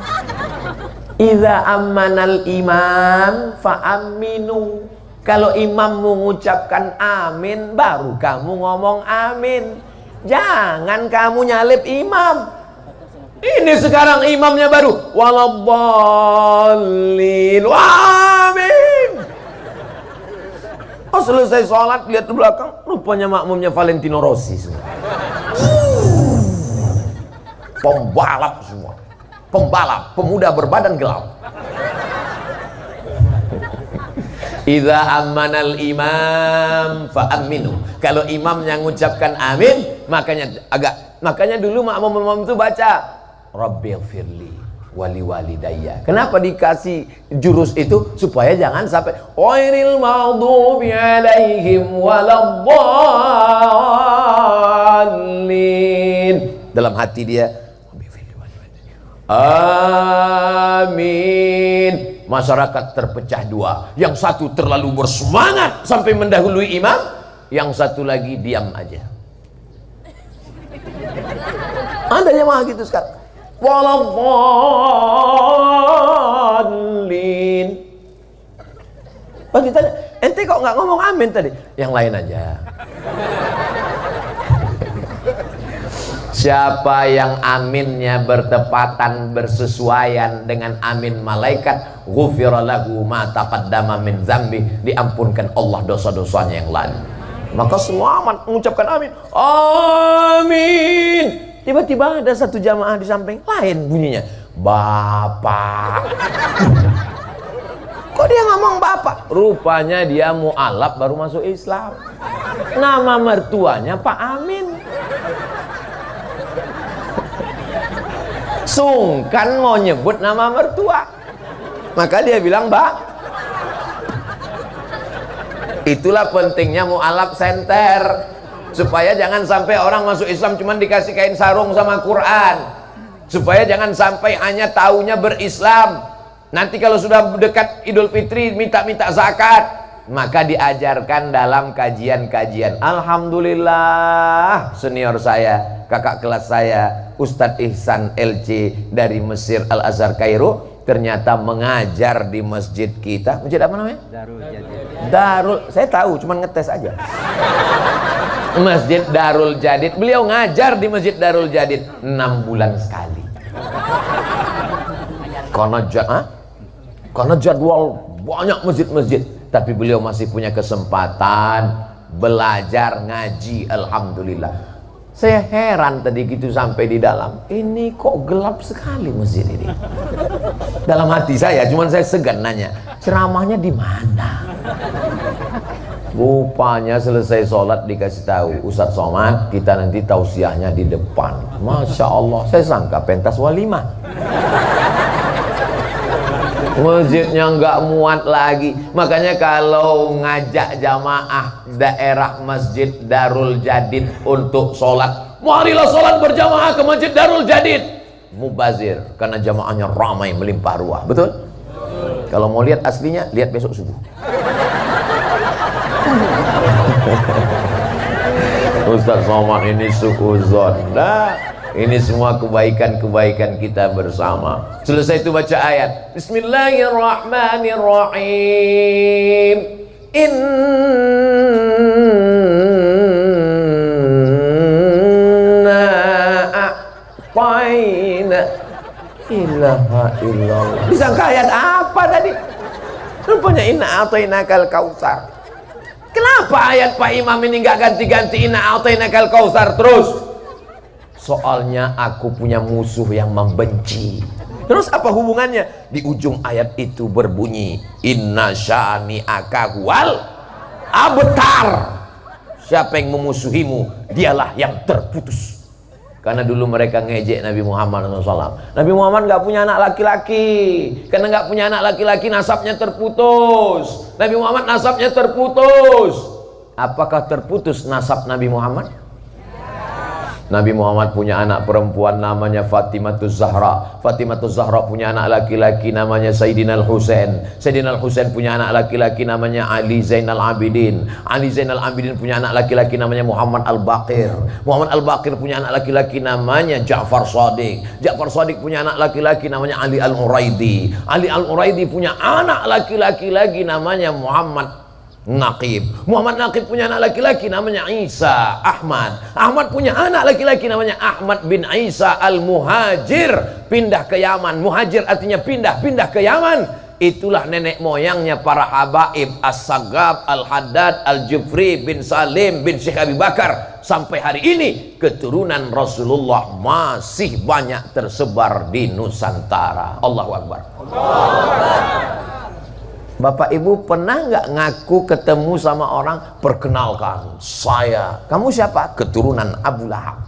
Idza ammanal imam fa'aminu. Kalau imam mengucapkan amin, baru kamu ngomong amin. Jangan kamu nyalip imam. Ini sekarang imamnya baru waladdallin. Amin. Oh, selesai sholat lihat ke belakang, rupanya makmumnya Valentino Rossi semua. Pembalap semua. Pembalap, pemuda berbadan gelap. Idza ammanal imam fa'aminu. Kalau imamnya mengucapkan amin, makanya dulu makmum itu baca Rabbighfirli wali walidayya. Kenapa dikasih jurus itu? Supaya jangan sampai ghairil maghdubi 'alaihim waladdallin. Dalam hati dia amin. Masyarakat terpecah dua. Yang satu terlalu bersemangat sampai mendahului imam, yang satu lagi diam aja. Ada jemaah gitu sekarang. Waladdallin. Pas ditanya, ente kok nggak ngomong amin tadi? Yang lain aja. Siapa yang aminnya bertepatan bersesuaian dengan amin malaikat, ghufira lahu ma taqaddama min dzambi, diampunkan Allah dosa-dosanya yang lalu. Maka semua aman mengucapkan amin. Amin. Tiba-tiba ada satu jamaah di samping lain bunyinya, Bapak. Kok dia ngomong Bapak? Rupanya dia mu'alaf baru masuk Islam. Nama mertuanya Pak Amin. Sungkan mau nyebut nama mertua, maka dia bilang Mbak. Itulah pentingnya mu'alaf center, supaya jangan sampai orang masuk Islam cuman dikasih kain sarung sama Quran, supaya jangan sampai hanya taunya berislam. Nanti kalau sudah dekat Idul Fitri minta-minta zakat, maka diajarkan dalam kajian-kajian. Alhamdulillah, senior saya, kakak kelas saya, Ustadz Ihsan LC dari Mesir Al-Azhar Kairo, ternyata mengajar di masjid kita. Masjid apa namanya? Darul, saya tahu, cuman ngetes aja. Masjid Darul Jadid. Beliau ngajar di Masjid Darul Jadid 6 bulan sekali. Karena jadwal banyak masjid-masjid, tapi beliau masih punya kesempatan belajar ngaji. Alhamdulillah. Saya heran tadi gitu sampai di dalam, ini kok gelap sekali masjid ini. Dalam hati saya, cuman saya segan nanya, ceramahnya di mana? Rupanya selesai sholat dikasih tahu, Ustadz Somad, kita nanti tausiahnya di depan. Masya Allah, saya sangka pentas walimah. Masjidnya nggak muat lagi. Makanya kalau ngajak jamaah daerah Masjid Darul Jadid untuk sholat, marilah sholat berjamaah ke Masjid Darul Jadid. Mubazir, karena jamaahnya ramai melimpah ruah. Betul? Kalau mau lihat aslinya, lihat besok subuh. Ustadz Somad ini suuzon. Nah, Ini semua kebaikan-kebaikan kita bersama. Selesai itu baca ayat. Bismillahirrahmanirrahim. Inna a'tayna ilaha illallah. Disangka ayat apa tadi? Rupanya inna a'tainakal kautsar. Kenapa ayat Pak Imam ini nggak ganti-ganti inna a'tainakal kautsar terus? Soalnya aku punya musuh yang membenci. Terus apa hubungannya? Di ujung ayat itu berbunyi inna syani'aka huwal abtar. Siapa yang memusuhimu, dialah yang terputus. Karena dulu mereka ngejek Nabi Muhammad SAW. Nabi Muhammad nggak punya anak laki-laki. Karena nggak punya anak laki-laki, nasabnya terputus. Nabi Muhammad nasabnya terputus. Apakah terputus nasab Nabi Muhammad? Nabi Muhammad punya anak perempuan namanya Fatimatus Zahra. Fatimatus Zahra punya anak laki-laki namanya Sayyidina Al-Husain. Sayyidina Al-Husain punya anak laki-laki namanya Ali Zainal Abidin. Ali Zainal Abidin punya anak laki-laki namanya Muhammad Al-Baqir. Muhammad Al-Baqir punya anak laki-laki namanya Ja'far Shadiq. Ja'far Shadiq punya anak laki-laki namanya Ali Al-Muraidi. Ali Al-Muraidi punya anak laki-laki lagi namanya Muhammad Naqib. Muhammad Naqib punya anak laki-laki namanya Isa Ahmad. Ahmad punya anak laki-laki namanya Ahmad bin Isa Al-Muhajir. Pindah ke Yaman. Muhajir artinya pindah ke Yaman. Itulah nenek moyangnya para habaib As-Sagab, Al-Haddad, Al-Jufri bin Salim bin Syekh Abi Bakar. Sampai hari ini keturunan Rasulullah masih banyak tersebar di Nusantara. Allahu Akbar. Bapak Ibu pernah nggak ngaku ketemu sama orang, perkenalkan saya, kamu siapa? Keturunan Abu Lahab.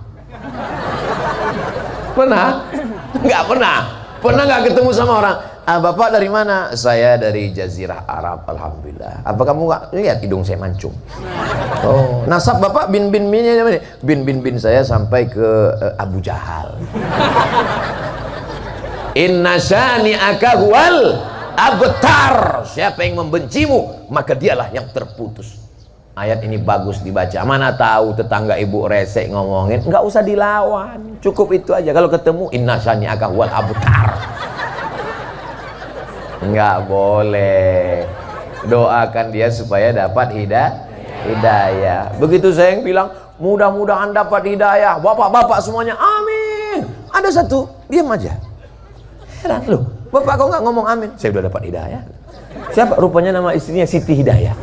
Pernah? Nggak pernah. Pernah nggak ketemu sama orang, Bapak dari mana? Saya dari Jazirah Arab, alhamdulillah. Apa kamu nggak lihat hidung saya mancung? Oh, nasab Bapak bin saya sampai ke Abu Jahal. Inna syani'aka huwal abtar. Siapa yang membencimu, maka dialah yang terputus. Ayat ini bagus dibaca. Mana tahu tetangga ibu resek ngomongin, nggak usah dilawan, cukup itu aja. Kalau ketemu inna syani'aka huwal abtar, nggak boleh. Doakan dia supaya dapat hidayah. Begitu saya yang bilang mudah-mudahan dapat hidayah, bapak-bapak semuanya amin. Ada satu diam aja, heran loh, Bapak kok nggak ngomong amin? Saya udah dapat hidayah. Siapa? Rupanya nama istrinya Siti Hidayah.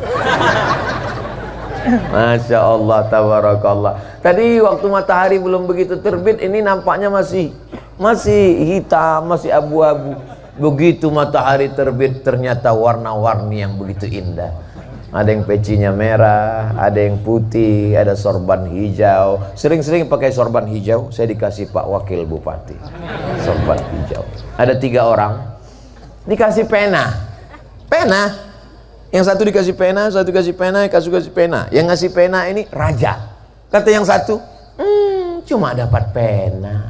Masya Allah, tabarakallah. Tadi waktu matahari belum begitu terbit, ini nampaknya masih hitam, masih abu-abu. Begitu matahari terbit, ternyata warna-warni yang begitu indah. Ada yang pecinya merah, ada yang putih, ada sorban hijau. Sering-sering pakai sorban hijau, saya dikasih Pak Wakil Bupati. Sorban hijau. Ada 3 orang, dikasih pena. Yang satu dikasih pena, satu kasih pena, kasih pena. Yang ngasih pena ini raja. Kata yang satu, cuma dapat pena.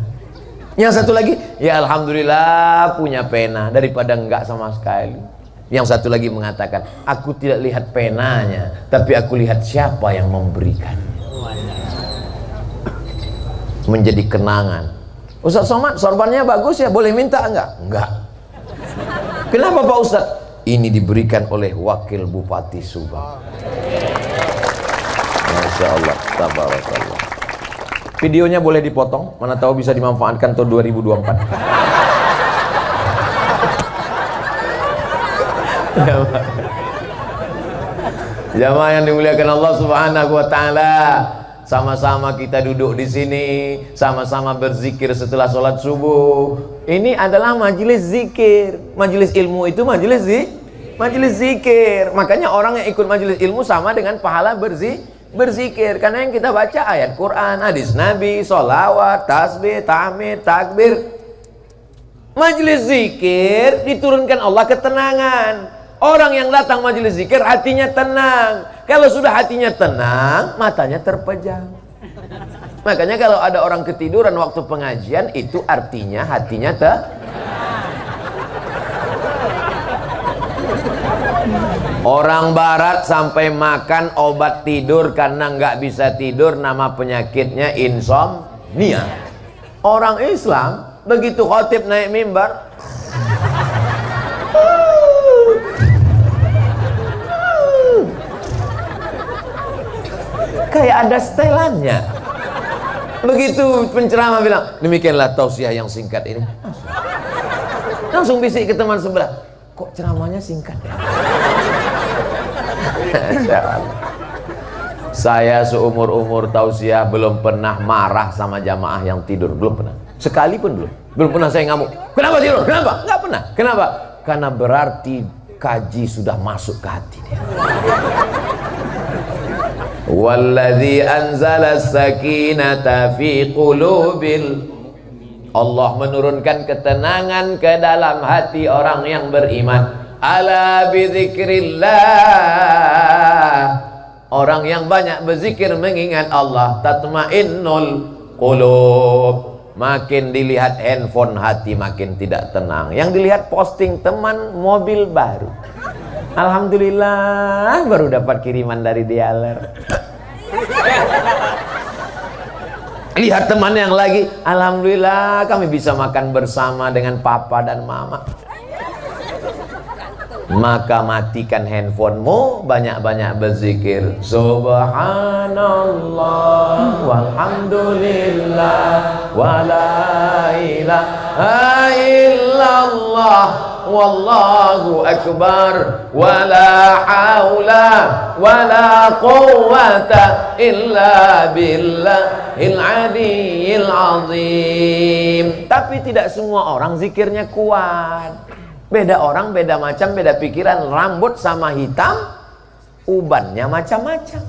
Yang satu lagi, ya alhamdulillah punya pena daripada enggak sama sekali. Yang satu lagi mengatakan, aku tidak lihat penanya, tapi aku lihat siapa yang memberikan. Menjadi kenangan. Ustaz Somad, sorbannya bagus ya, boleh minta enggak? Enggak. Kenapa Pak Ustaz? Ini diberikan oleh Wakil Bupati Subang. Masya Allah, tabarakallah. Videonya boleh dipotong, mana tahu bisa dimanfaatkan tahun 2024. Jamaah yang dimuliakan Allah Subhanahu wa taala, sama-sama kita duduk di sini, sama-sama berzikir setelah sholat subuh. Ini adalah majelis zikir. Majelis ilmu itu majelis zikir. Makanya orang yang ikut majelis ilmu sama dengan pahala berzikir. Karena yang kita baca ayat Quran, hadis Nabi, sholawat, tasbih, tahmid, takbir. Majelis zikir diturunkan Allah ketenangan. Orang yang datang majelis zikir hatinya tenang. Kalau sudah hatinya tenang, matanya terpejam. Makanya kalau ada orang ketiduran waktu pengajian, itu artinya hatinya Orang barat sampai makan obat tidur karena nggak bisa tidur, nama penyakitnya insomnia. Orang Islam begitu khatib naik mimbar, kayak ada setelannya. Begitu penceramah bilang, demikianlah tausiah yang singkat ini, langsung bisik ke teman sebelah, kok ceramahnya singkat ya? Saya seumur-umur tausiah belum pernah marah sama jamaah yang tidur, belum pernah. Sekalipun belum pernah saya ngamuk. Kenapa tidur? Kenapa? Nggak pernah. Kenapa? Karena berarti kaji sudah masuk ke hati dia. Walladzi anzala sakinata fi qulubil, Allah menurunkan ketenangan ke dalam hati orang yang beriman. Ala bidzikrillah, orang yang banyak berzikir mengingat Allah, tatmainnul qulub. Makin dilihat handphone hati makin tidak tenang. Yang dilihat posting teman mobil baru, alhamdulillah baru dapat kiriman dari dealer. Lihat teman yang lagi, alhamdulillah kami bisa makan bersama dengan papa dan mama. Maka matikan handphonemu, banyak-banyak berzikir. Subhanallah walhamdulillah wala ilaha illallah wallahu akbar wala haula wala quwwata illa billahil aliyyil azim. Tapi tidak semua orang zikirnya kuat. Beda orang, beda macam, beda pikiran. Rambut sama hitam, ubannya macam-macam.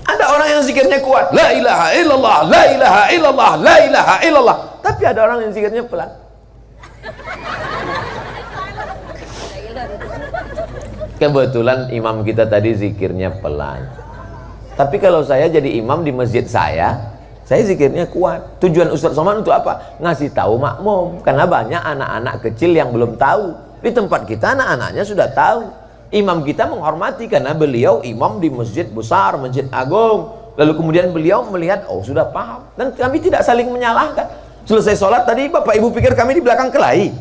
Ada orang yang zikirnya kuat, la ilaha illallah, la ilaha illallah, la ilaha illallah. Tapi ada orang yang zikirnya pelan. Kebetulan imam kita tadi zikirnya pelan. Tapi kalau saya jadi imam di masjid saya zikirnya kuat. Tujuan Ustaz Somad untuk apa? Ngasih tahu makmum. Karena banyak anak-anak kecil yang belum tahu. Di tempat kita anak-anaknya sudah tahu. Imam kita menghormati karena beliau imam di masjid besar, masjid agung. Lalu kemudian beliau melihat, oh sudah paham. Dan kami tidak saling menyalahkan. Selesai sholat tadi Bapak Ibu pikir kami di belakang kelahi.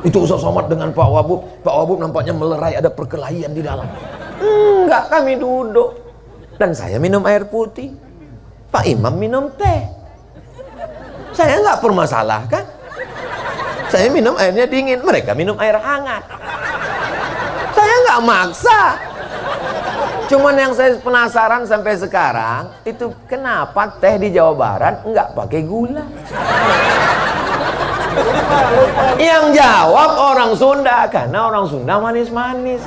Itu Ustaz Somad dengan Pak Wabub. Pak Wabub nampaknya melerai, ada perkelahian di dalam. Enggak, kami duduk. Dan saya minum air putih, Pak Imam minum teh. Saya nggak permasalahkan. Saya minum airnya dingin, mereka minum air hangat. Saya nggak maksa. Cuman yang saya penasaran sampai sekarang itu kenapa teh di Jawa Barat nggak pakai gula? Yang jawab orang Sunda, karena orang Sunda manis-manis.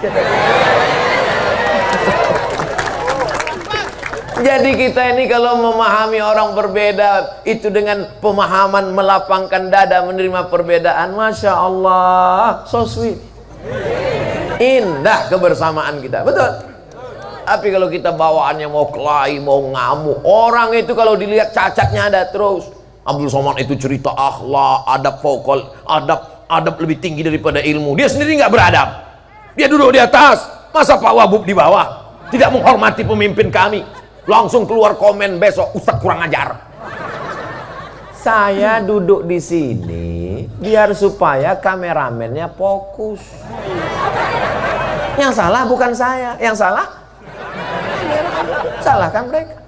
Jadi kita ini kalau memahami orang berbeda itu dengan pemahaman melapangkan dada menerima perbedaan, Masya Allah, so sweet, indah kebersamaan kita, betul. Tapi kalau kita bawaannya mau kelahi, mau ngamuk, orang itu kalau dilihat cacatnya ada terus. Abdul Somad itu cerita akhlak, adab vokal, adab lebih tinggi daripada ilmu. Dia sendiri nggak beradab, dia duduk di atas. Masa Pak Wabub di bawah, tidak menghormati pemimpin kami. Langsung keluar komen besok, Ustadz kurang ajar. Saya duduk di sini biar supaya kameramennya fokus. Yang salah bukan saya, yang salah salahkan mereka.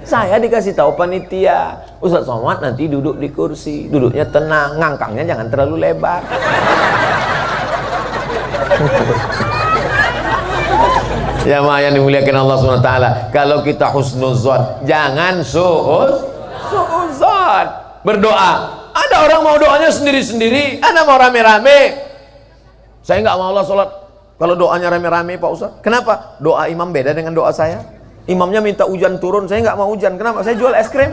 Saya dikasih tahu panitia, Ustadz Somad nanti duduk di kursi, duduknya tenang, ngangkangnya jangan terlalu lebar. Ya ma yang dimuliakan Allah SWT, kalau kita husnuzon, jangan suuzon. Berdoa, ada orang mau doanya sendiri-sendiri, ada mau rame-rame. Saya nggak mau Allah sholat kalau doanya rame-rame Pak Ustaz. Kenapa? Doa imam beda dengan doa saya. Imamnya minta hujan turun, saya nggak mau hujan. Kenapa? Saya jual es krim.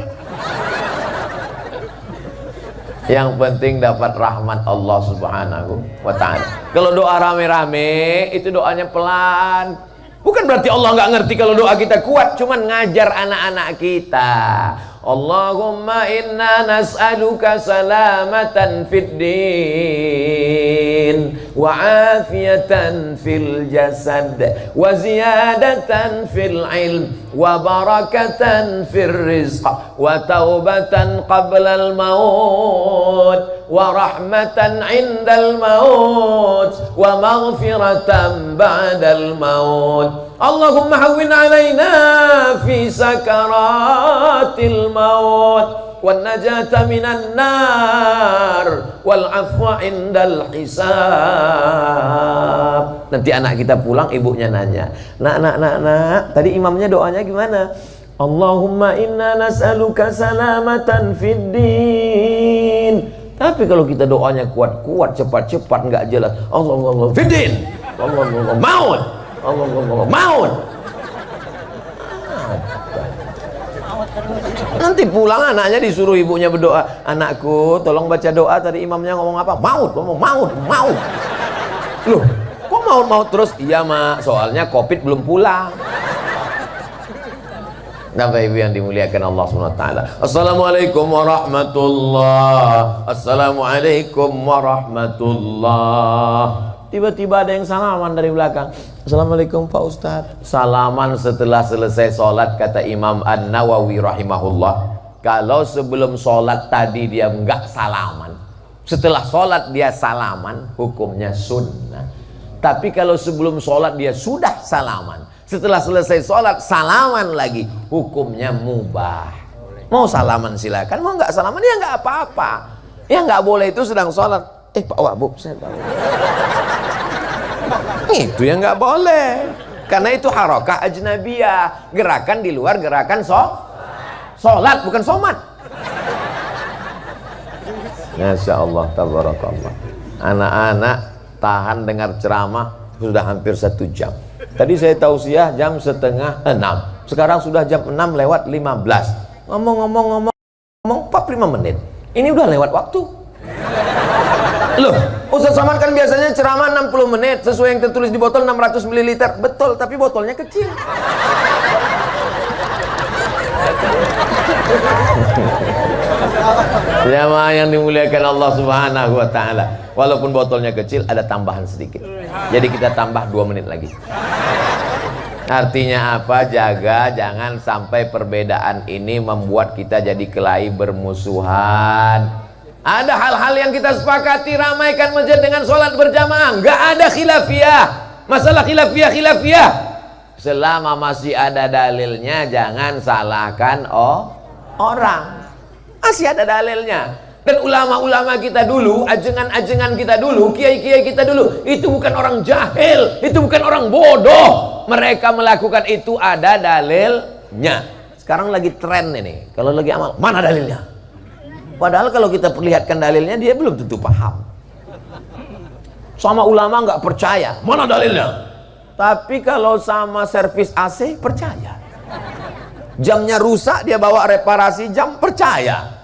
Yang penting dapat rahmat Allah Subhanahu wa ta'ala. Kalau doa rame-rame itu doanya pelan. Bukan berarti Allah nggak ngerti kalau doa kita kuat, cuman ngajar anak-anak kita. Allahumma inna nas'aluka salamatan fid din wa afiyatan fil jasad wa ziyadatan fil ilm wa barakatan fil rizq wa taubatan qabla al maut wa rahmatan indal maut wa maghfiratan ba'dal maut. Allahumma hawwin alaina fi sakaratil maut wan najata minan nar wal afwa indal hisab. Nanti anak kita pulang, ibunya nanya, nak, tadi imamnya doanya gimana? Allahumma inna nas'aluka salamatan fid din. Tapi kalau kita doanya kuat-kuat, cepat-cepat, nggak jelas, Allah fid din, Allah maut, Allah maut. Nanti pulang anaknya disuruh ibunya berdoa, anakku tolong baca doa, tadi imamnya ngomong apa? Maut, ngomong maut. Loh, kok maut terus? Iya mak, soalnya COVID belum pulang. Bapak Ibu yang dimuliakan Allah SWT. Assalamualaikum warahmatullah. Assalamualaikum warahmatullah. Tiba-tiba ada yang salaman dari belakang. Assalamualaikum Pak Ustadz. Salaman setelah selesai sholat, kata Imam An-Nawawi rahimahullah, kalau sebelum sholat tadi dia enggak salaman, setelah sholat dia salaman, hukumnya sunnah. Tapi kalau sebelum sholat dia sudah salaman, setelah selesai sholat salaman lagi, hukumnya mubah. Mau salaman silakan, mau nggak salaman ya nggak apa-apa. Ya nggak boleh itu sedang sholat. Pak Wabub, saya tahu. Itu yang nggak boleh, karena itu harakah ajnabiyah, gerakan di luar gerakan sholat, bukan somat. Masya Allah, tabarakallah. Anak-anak tahan dengar ceramah sudah hampir 1 jam. Tadi saya tausiah jam 5:30, sekarang sudah jam 6:15. Ngomong 45 menit. Ini udah lewat waktu. Loh, Ustaz Somad kan biasanya ceramah 60 menit sesuai yang tertulis di botol 600 ml. Betul, tapi botolnya kecil. Jamaah yang dimuliakan Allah Subhanahu wa taala. Walaupun botolnya kecil, ada tambahan sedikit. Jadi kita tambah 2 menit lagi. Artinya apa? Jaga jangan sampai perbedaan ini membuat kita jadi kelahi bermusuhan. Ada hal-hal yang kita sepakati, ramaikan masjid dengan sholat berjamaah, nggak ada khilafiyah. Masalah khilafiyah selama masih ada dalilnya, jangan salahkan orang. Masih ada dalilnya. Dan ulama-ulama kita dulu, ajengan-ajengan kita dulu, kiai-kiai kita dulu, itu bukan orang jahil, itu bukan orang bodoh. Mereka melakukan itu ada dalilnya. Sekarang lagi tren ini, kalau lagi amal, mana dalilnya? Padahal kalau kita perlihatkan dalilnya, dia belum tentu paham. Sama ulama nggak percaya, mana dalilnya? Tapi kalau sama servis AC, percaya. Jamnya rusak, dia bawa reparasi jam, percaya.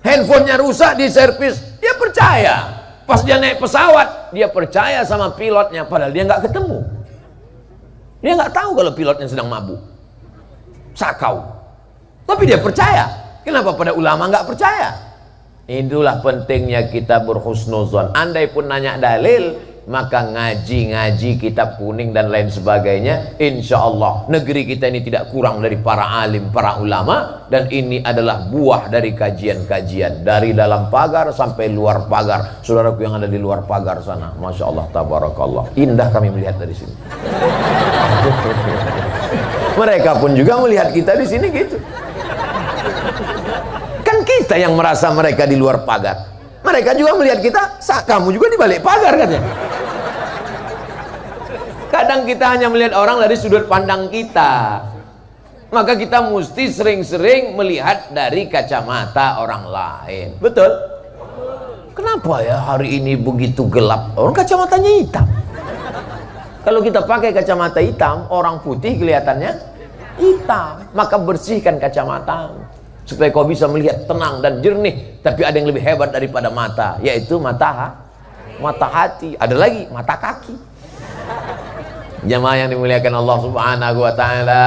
Handphonenya rusak, di servis, dia percaya. Pas dia naik pesawat, dia percaya sama pilotnya, padahal dia nggak ketemu. Dia nggak tahu kalau pilotnya sedang mabuk, sakau. Tapi dia percaya. Kenapa pada ulama nggak percaya? Itulah pentingnya kita berhusnuzon. Andai pun nanya dalil, maka ngaji kitab kuning dan lain sebagainya. Insya Allah negeri kita ini tidak kurang dari para alim, para ulama. Dan ini adalah buah dari kajian-kajian, dari dalam pagar sampai luar pagar. Saudaraku yang ada di luar pagar sana, Masya Allah, tabarakallah, indah kami melihat dari sini. Mereka pun juga melihat kita di sini gitu. Kan kita yang merasa mereka di luar pagar, mereka juga melihat kita, kamu juga di balik pagar katanya. Kadang kita hanya melihat orang dari sudut pandang kita, maka kita mesti sering-sering melihat dari kacamata orang lain. Betul? Kenapa ya hari ini begitu gelap? Orang kacamatanya hitam. Kalau kita pakai kacamata hitam, orang putih kelihatannya hitam. Maka bersihkan kacamata supaya kau bisa melihat tenang dan jernih. Tapi ada yang lebih hebat daripada mata, yaitu mata hati. Ada lagi mata kaki. Jamaah yang dimuliakan Allah Subhanahu wa taala,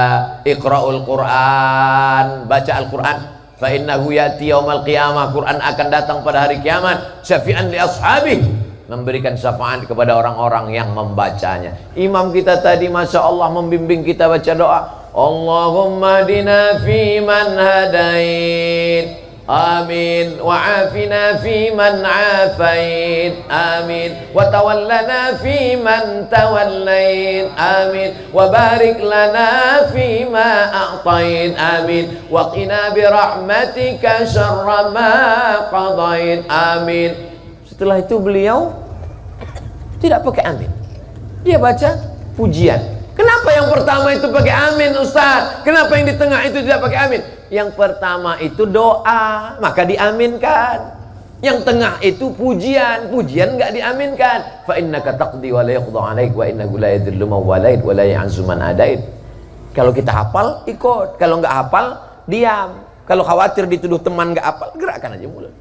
Iqra'ul Quran, baca Al-Quran. Fa innahu yati yaumal qiyamah, Quran akan datang pada hari kiamat, syafi'an li ashabih, memberikan syafaat kepada orang-orang yang membacanya. Imam kita tadi Masya Allah membimbing kita baca doa, Allahumma dina fi man hadait, amin, wa afina fi man afait, amin, wa tawallana fi man tawallait, amin, wa barik lana fi ma a'tait, amin, wa qina bi rahmatika syarra ma qadait, amin. Setelah itu beliau tidak pakai amin, dia baca pujian. Kenapa yang pertama itu pakai amin, Ustaz? Kenapa yang di tengah itu tidak pakai amin? Yang pertama itu doa, maka diaminkan. Yang tengah itu pujian, pujian nggak diaminkan. Fa innaka taqdi wa la yuqda 'alaik wa innahu la yadhillu man walait wa la ya'zu man adait. Kalau kita hafal, ikut. Kalau nggak hafal, diam. Kalau khawatir dituduh teman nggak hafal, gerakkan aja mulut.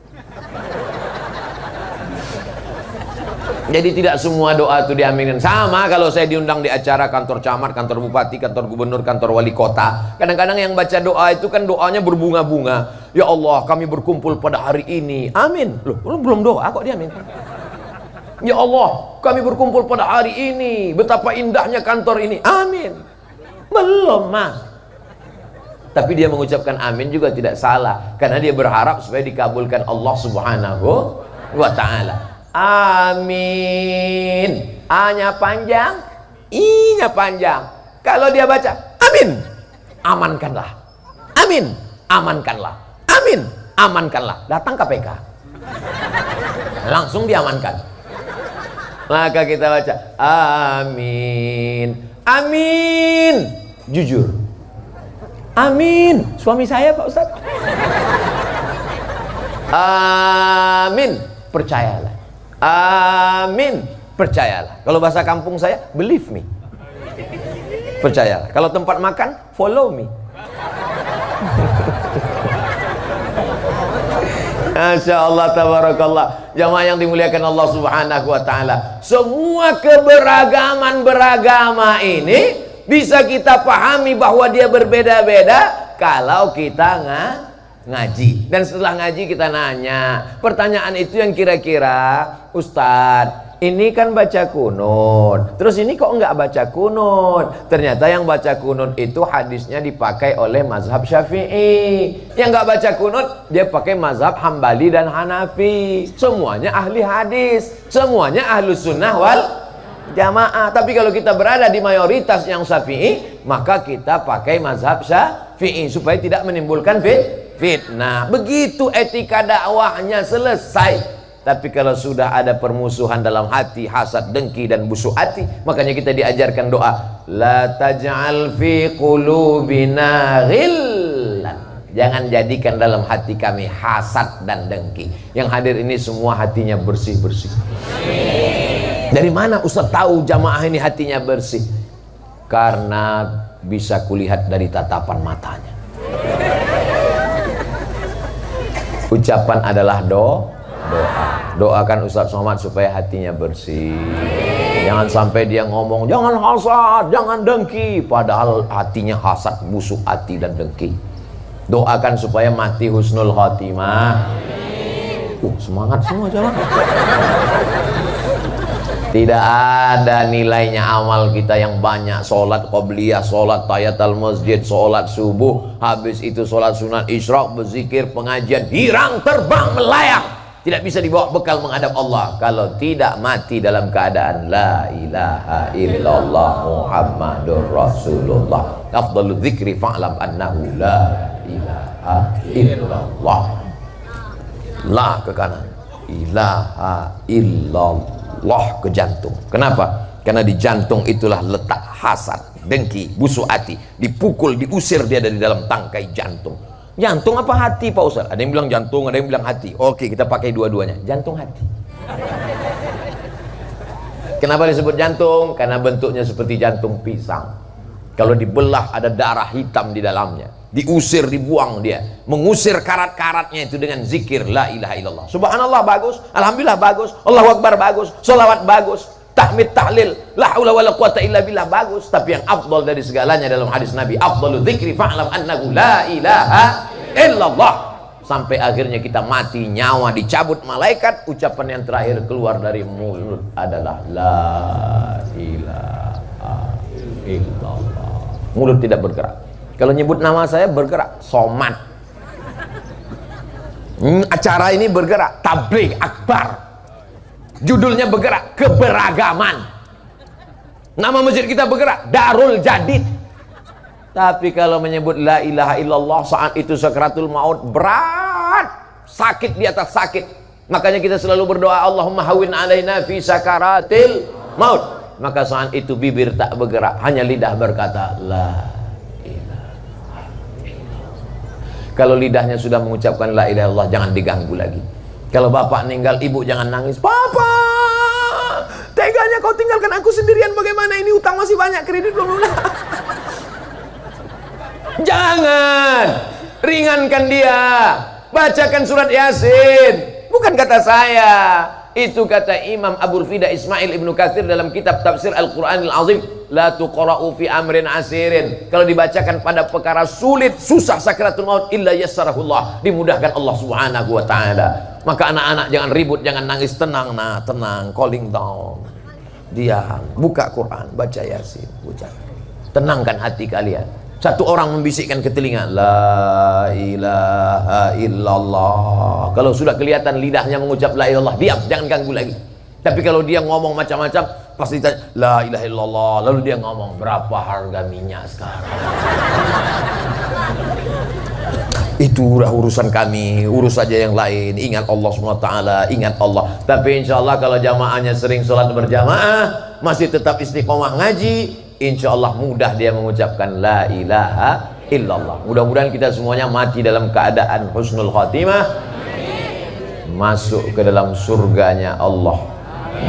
Jadi tidak semua doa itu diaminkan. Sama kalau saya diundang di acara kantor camat, kantor bupati, kantor gubernur, kantor wali kota. Kadang-kadang yang baca doa itu kan doanya berbunga-bunga. Ya Allah, kami berkumpul pada hari ini. Amin. Loh, belum doa kok diaminkan? Ya Allah, kami berkumpul pada hari ini. Betapa indahnya kantor ini. Amin. Belum, Mas. Tapi dia mengucapkan amin juga tidak salah, karena dia berharap supaya dikabulkan Allah Subhanahu wa ta'ala. Amin. A-nya panjang, I-nya panjang. Kalau dia baca amin, amankanlah. Amin, amankanlah. Amin, amankanlah. Datang KPK, langsung diamankan. Maka kita baca amin. Amin, jujur. Amin, suami saya Pak Ustaz. Amin, percayalah. Amin, percayalah. Kalau bahasa kampung saya, believe me, percayalah. Kalau tempat makan, follow me. Masya Allah, tabarakallah. Jamaah yang dimuliakan Allah Subhanahu wa ta'ala, semua keberagaman beragama ini bisa kita pahami bahwa dia berbeda-beda kalau kita ngaji. Dan setelah ngaji kita nanya pertanyaan itu yang kira-kira, Ustadz, ini kan baca kunut, terus ini kok enggak baca kunut? Ternyata yang baca kunut itu hadisnya dipakai oleh mazhab Syafi'i. Yang enggak baca kunut dia pakai mazhab Hambali dan Hanafi. Semuanya ahli hadis, semuanya ahlu sunnah wal jamaah. Tapi kalau kita berada di mayoritas yang Syafi'i, maka kita pakai mazhab Syafi'i supaya tidak menimbulkan fitnah. Begitu etika dakwahnya selesai. Tapi kalau sudah ada permusuhan dalam hati, hasad, dengki dan busuk hati, makanya kita diajarkan doa, la taj'al fi qulubina ghillan. Jangan jadikan dalam hati kami hasad dan dengki. Yang hadir ini semua hatinya bersih-bersih. Dari mana Ustaz tahu jamaah ini hatinya bersih? Karena bisa kulihat dari tatapan matanya. Ucapan adalah doa. Doakan Ustaz Somad supaya hatinya bersih. Jangan sampai dia ngomong jangan hasad, jangan dengki, padahal hatinya hasad, busuk hati dan dengki. Doakan supaya mati husnul khotimah. Semangat semua jalan. Tidak ada nilainya amal kita yang banyak, sholat qobliyah, sholat tahiyatul masjid, sholat subuh, habis itu sholat sunat isyraq, berzikir, pengajian, hirang, terbang, melayang. Tidak bisa dibawa bekal menghadap Allah kalau tidak mati dalam keadaan la ilaha illallah Muhammadur Rasulullah. Afdalul dzikri fa'lam annahu la ilaha illallah. La ke kanan, ilaha illallah ke jantung. Kenapa? Karena di jantung itulah letak hasad, dengki, busuk hati. Dipukul, diusir dia dari dalam tangkai jantung. Jantung apa hati Pak Ustaz? Ada yang bilang jantung, ada yang bilang hati. Oke, kita pakai dua-duanya. Jantung, hati. Kenapa disebut jantung? Karena bentuknya seperti jantung pisang. Kalau dibelah ada darah hitam di dalamnya. Diusir, dibuang dia. Mengusir karat-karatnya itu dengan zikir la ilaha illallah. Subhanallah bagus, alhamdulillah bagus, Allahu Akbar bagus, sholawat bagus. tahmid, tahlil, la haula wala quwata illa billah, bagus. Tapi yang afdal dari segalanya dalam hadis Nabi, afdalu dzikri fa'lam annahu la ilaha illallah. Sampai akhirnya kita mati, nyawa dicabut malaikat, ucapan yang terakhir keluar dari mulut adalah la ilaha illallah. Mulut tidak bergerak. Kalau nyebut nama saya bergerak, somad. Acara ini bergerak, tabligh akbar. Judulnya bergerak, keberagaman. Nama masjid kita bergerak, Darul Jadid. Tapi kalau menyebut la ilaha illallah saat itu sakratul maut, berat, sakit di atas sakit. Makanya kita selalu berdoa, Allahumma hawin alaina fi sakaratil maut. Maka saat itu bibir tak bergerak, hanya lidah berkata la ilaha illallah. Kalau lidahnya sudah mengucapkan la ilaha illallah, jangan diganggu lagi. Kalau bapak meninggal, ibu jangan nangis. Papa, teganya kau tinggalkan aku sendirian, bagaimana ini, utang masih banyak, kredit belum lunas. Jangan, ringankan dia, bacakan surat Yasin. Bukan kata saya, itu kata Imam Abul Fida Ismail Ibnu Katsir dalam kitab tafsir Al-Quranil Azim. La tuqra'u fi amrin asirin. Kalau dibacakan pada perkara sulit, susah sakratul maut, illa yassarahullah, dimudahkan Allah Subhanahu wa taala. Maka anak-anak jangan ribut, jangan nangis, tenang, nah, tenang, calling down. Diam, buka Quran, baca Yasin, baca. Tenangkan hati kalian. Satu orang membisikkan ke telinga, la ilaha illallah. Kalau sudah kelihatan lidahnya mengucap la ilallah, diam, jangan ganggu lagi. Tapi kalau dia ngomong macam-macam, pasti tanya la ilaha illallah, lalu dia ngomong berapa harga minyak sekarang. Itu udah urusan kami, urus saja yang lain. Ingat Allah SWT, ingat Allah. Tapi insya Allah kalau jamaahnya sering sholat berjamaah, masih tetap istiqomah ngaji, insya Allah mudah dia mengucapkan la ilaha illallah. Mudah-mudahan kita semuanya mati dalam keadaan husnul khatimah, masuk ke dalam surganya Allah,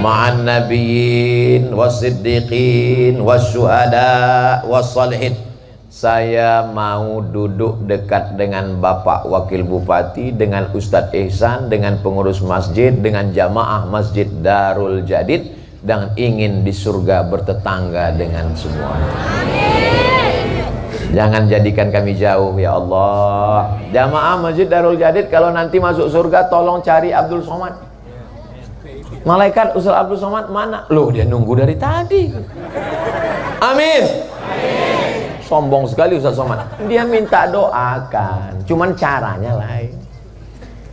ma'an nabiyyin wassiddiqin wasyuhada wassalihin. Saya mau duduk dekat dengan Bapak Wakil Bupati, dengan Ustadz Ihsan, dengan pengurus masjid, dengan jamaah Masjid Darul Jadid, dan ingin di surga bertetangga dengan semuanya. Jangan jadikan kami jauh ya Allah. Jamaah Masjid Darul Jadid kalau nanti masuk surga, tolong cari Abdul Somad. Malaikat Ustaz Abdul Somad mana? Loh, dia nunggu dari tadi. Amin. Sombong sekali Ustaz Somad. Dia minta doakan, cuman caranya lain.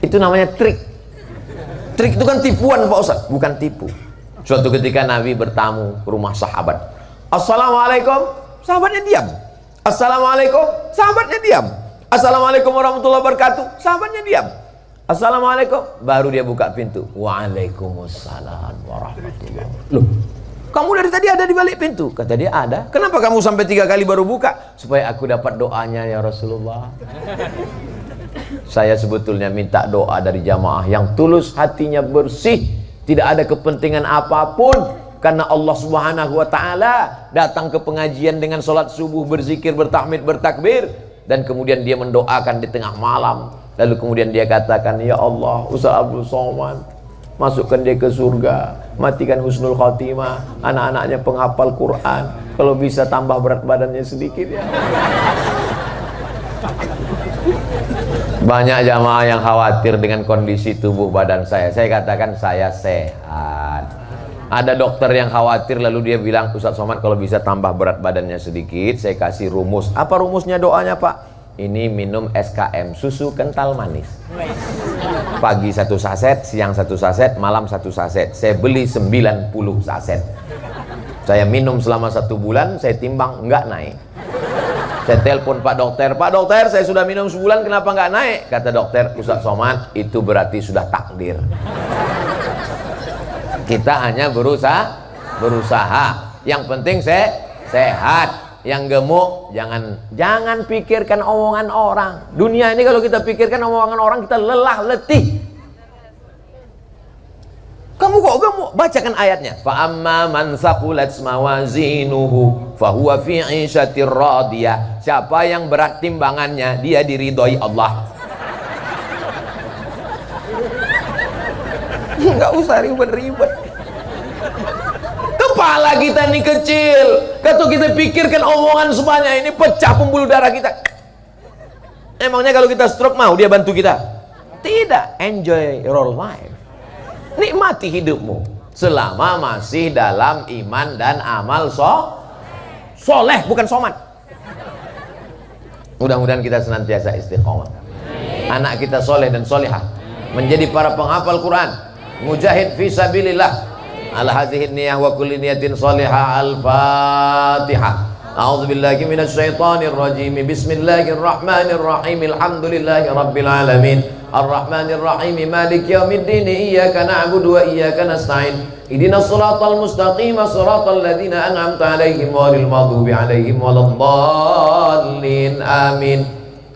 Itu namanya trik. Trik itu kan tipuan Pak Ustaz, bukan tipu. Suatu ketika Nabi bertamu ke rumah sahabat. Assalamualaikum, sahabatnya diam. Assalamualaikum, sahabatnya diam. Assalamualaikum warahmatullahi wabarakatuh, sahabatnya diam. Assalamualaikum, baru dia buka pintu. Waalaikumsalam warahmatullahi wabarakatuh. Loh, kamu dari tadi ada di balik pintu? Kata dia ada. Kenapa kamu sampai 3 kali baru buka? Supaya aku dapat doanya ya Rasulullah. Saya sebetulnya minta doa dari jamaah yang tulus, hatinya bersih, tidak ada kepentingan apapun, karena Allah Subhanahu wa taala datang ke pengajian dengan sholat subuh, berzikir, bertahmid, bertakbir, dan kemudian dia mendoakan di tengah malam. Lalu kemudian dia katakan, ya Allah, Ustaz Abdul Somad, masukkan dia ke surga, matikan husnul khatimah, anak-anaknya penghafal Quran, kalau bisa tambah berat badannya sedikit ya. Banyak jamaah yang khawatir dengan kondisi tubuh badan saya. Saya katakan saya sehat. Ada dokter yang khawatir, lalu dia bilang, Ustaz Somad kalau bisa tambah berat badannya sedikit, saya kasih rumus. Apa rumusnya doanya Pak? Ini minum SKM, susu kental manis. Pagi 1 saset, siang 1 saset, malam 1 saset. Saya beli 90 saset. Saya minum selama 1 bulan, saya timbang enggak naik. Saya telepon Pak Dokter, saya sudah minum sebulan, kenapa nggak naik? Kata dokter, Ustaz Somad, itu berarti sudah takdir. Kita hanya berusaha. Yang penting sehat. Yang gemuk, jangan pikirkan omongan orang. Dunia ini kalau kita pikirkan omongan orang, kita lelah, letih. Kamu kok gemuk? Bacakan ayatnya. Fa amma man saqulat mawazinuhu fa huwa fi 'ishatir radiyah. Siapa yang berat timbangannya, dia diridhoi Allah. Enggak usah ribet-ribet. Kepala kita ini kecil. Kalau kita pikirkan omongan sebanyak ini pecah pembuluh darah kita. Emangnya kalau kita stroke mau dia bantu kita? Tidak. Enjoy your life. Nikmati hidupmu selama masih dalam iman dan amal soleh, bukan somat. Mudah-mudahan kita senantiasa istiqomah. Anak kita soleh dan solihah, menjadi para penghafal Quran, mujahid fi sabilillah. Ala hadhihi niyah wa kulli niyatin salihah. Al-Fatihah. A'udzubillahi minasyaitonir rajim. Bismillahirrahmanirrahim. Alhamdulillahi rabbil alamin. Ar-Rahmanir Rahim. Maliki yaumiddin. Iyyaka na'budu wa iyyaka nasta'in. Ihdinas siratal mustaqim. Siratal ladzina an'amta 'alaihim ghairil maghdubi 'alaihim waladdallin. Amin.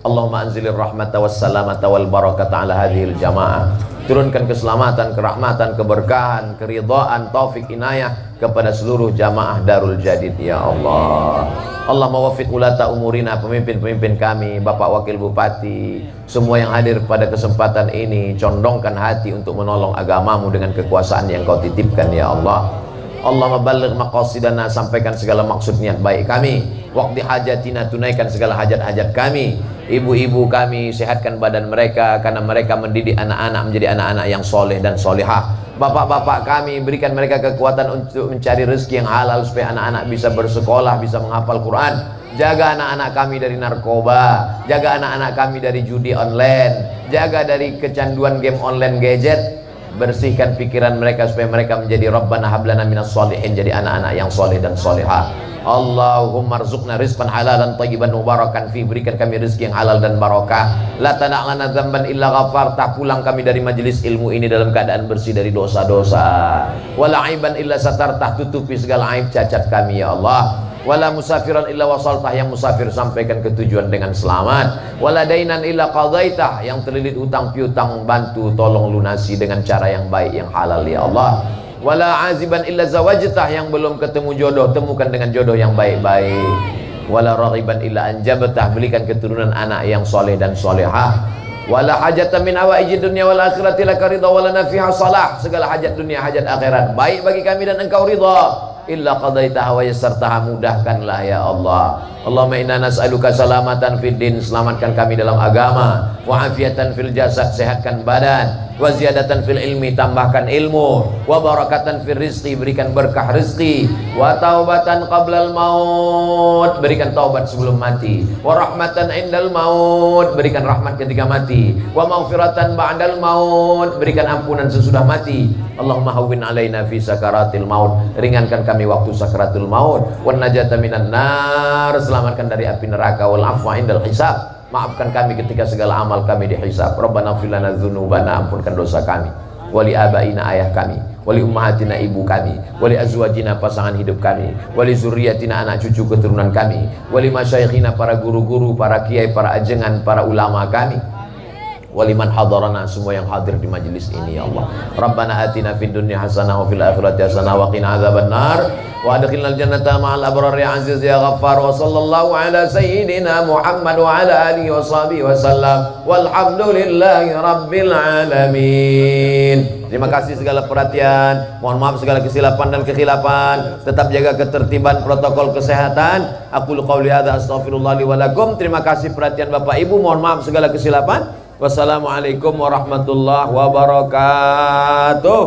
Allahumma anzilir rahmata was salamata wal barakata ala hadhil jamaah. Turunkan keselamatan, kerahmatan, keberkahan, keridhaan, taufik, inayah kepada seluruh jamaah Darul Jadid ya Allah. Allah mawaffiq ulata umurina, pemimpin-pemimpin kami, Bapak Wakil Bupati, semua yang hadir pada kesempatan ini, condongkan hati untuk menolong agamamu dengan kekuasaan yang kau titipkan ya Allah. Allah maballigh maqasidana, sampaikan segala maksud niat baik kami. Waqti hajatina, tunaikan segala hajat-hajat kami. Ibu-ibu kami, sehatkan badan mereka karena mereka mendidik anak-anak menjadi anak-anak yang soleh dan solehah. Bapak-bapak kami, berikan mereka kekuatan untuk mencari rezeki yang halal supaya anak-anak bisa bersekolah, bisa menghafal Quran. Jaga anak-anak kami dari narkoba, jaga anak-anak kami dari judi online, jaga dari kecanduan game online gadget. Bersihkan pikiran mereka supaya mereka menjadi Rabbana hablana minas solihin, jadi anak-anak yang soleh dan solehah. Allahumma rzuqna rizqan halalan thayyiban mubarakan fi, berikan kami rezeki yang halal dan barakah. La tada'lana dzamban illa ghafartah, pulang kami dari majelis ilmu ini dalam keadaan bersih dari dosa-dosa. Wala aiban illa satartah, tutupi segala aib cacat kami ya Allah. Wala musafiran illa wasaltah, yang musafir sampaikan ke tujuan dengan selamat. Wala dainan illa qadaitah, yang terlilit hutang piutang bantu tolong lunasi dengan cara yang baik yang halal ya Allah. Wala aziban illa zawajtah, yang belum ketemu jodoh temukan dengan jodoh yang baik-baik. Wala raghiban illa anjabtah, berikan keturunan anak yang soleh dan solehah. Wala hajatan min hawaijid dunya wal akhirati laka ridha wala nafiha salah, segala hajat dunia hajat akhirat baik bagi kami dan engkau ridha. Illa qadaitaha wa yassartaha, mudahkanlah ya Allah. Allahumma inna nas'aluka salamatan fid din, selamatkan kami dalam agama, wa afiatan fil jasad, sehatkan badan, wa ziyadatan fil ilmi, tambahkan ilmu, wa barakatan fil rizqi, berikan berkah rizqi, wa taubatan qablal maut, berikan taubat sebelum mati, wa rahmatan indal maut, berikan rahmat ketika mati, wa maghfiratan ba'dal maut, berikan ampunan sesudah mati. Allahumma hawwin alaina fi sakaratil maut, ringankan kami waktu sakaratul maut, wan najata minan nar, selamatkan dari api neraka, wal afwa indal hisab, maafkan kami ketika segala amal kami dihisab. Rabbana fir lana dzunubana, ampunkan dosa kami, wali abaina, ayah kami, wali ummahatina, ibu kami, wali azwajina, pasangan hidup kami, wali zuriyatina, anak cucu keturunan kami, wali masyayikhina, para guru-guru, para kiai, para ajengan, para ulama kami, waliman hadarana, semua yang hadir di majelis ini ya Allah. Rabbana atina fid dunya hasanah wa fil akhirati hasanah wa qina adzabannar wa adkhilnal jannata ma'al abrar ya aziz ya ghaffar. Wa sallallahu ala sayyidina Muhammad wa ala alihi wa sahbihi wa sallam, walhamdulillahi rabbil alamin. Terima kasih segala perhatian, mohon maaf segala kesilapan dan kekhilafan, tetap jaga ketertiban protokol kesehatan. Aku qouli hadza astaghfirullah li wa lakum. Terima kasih perhatian Bapak Ibu, mohon maaf segala kesilapan. Wassalamualaikum warahmatullahi wabarakatuh.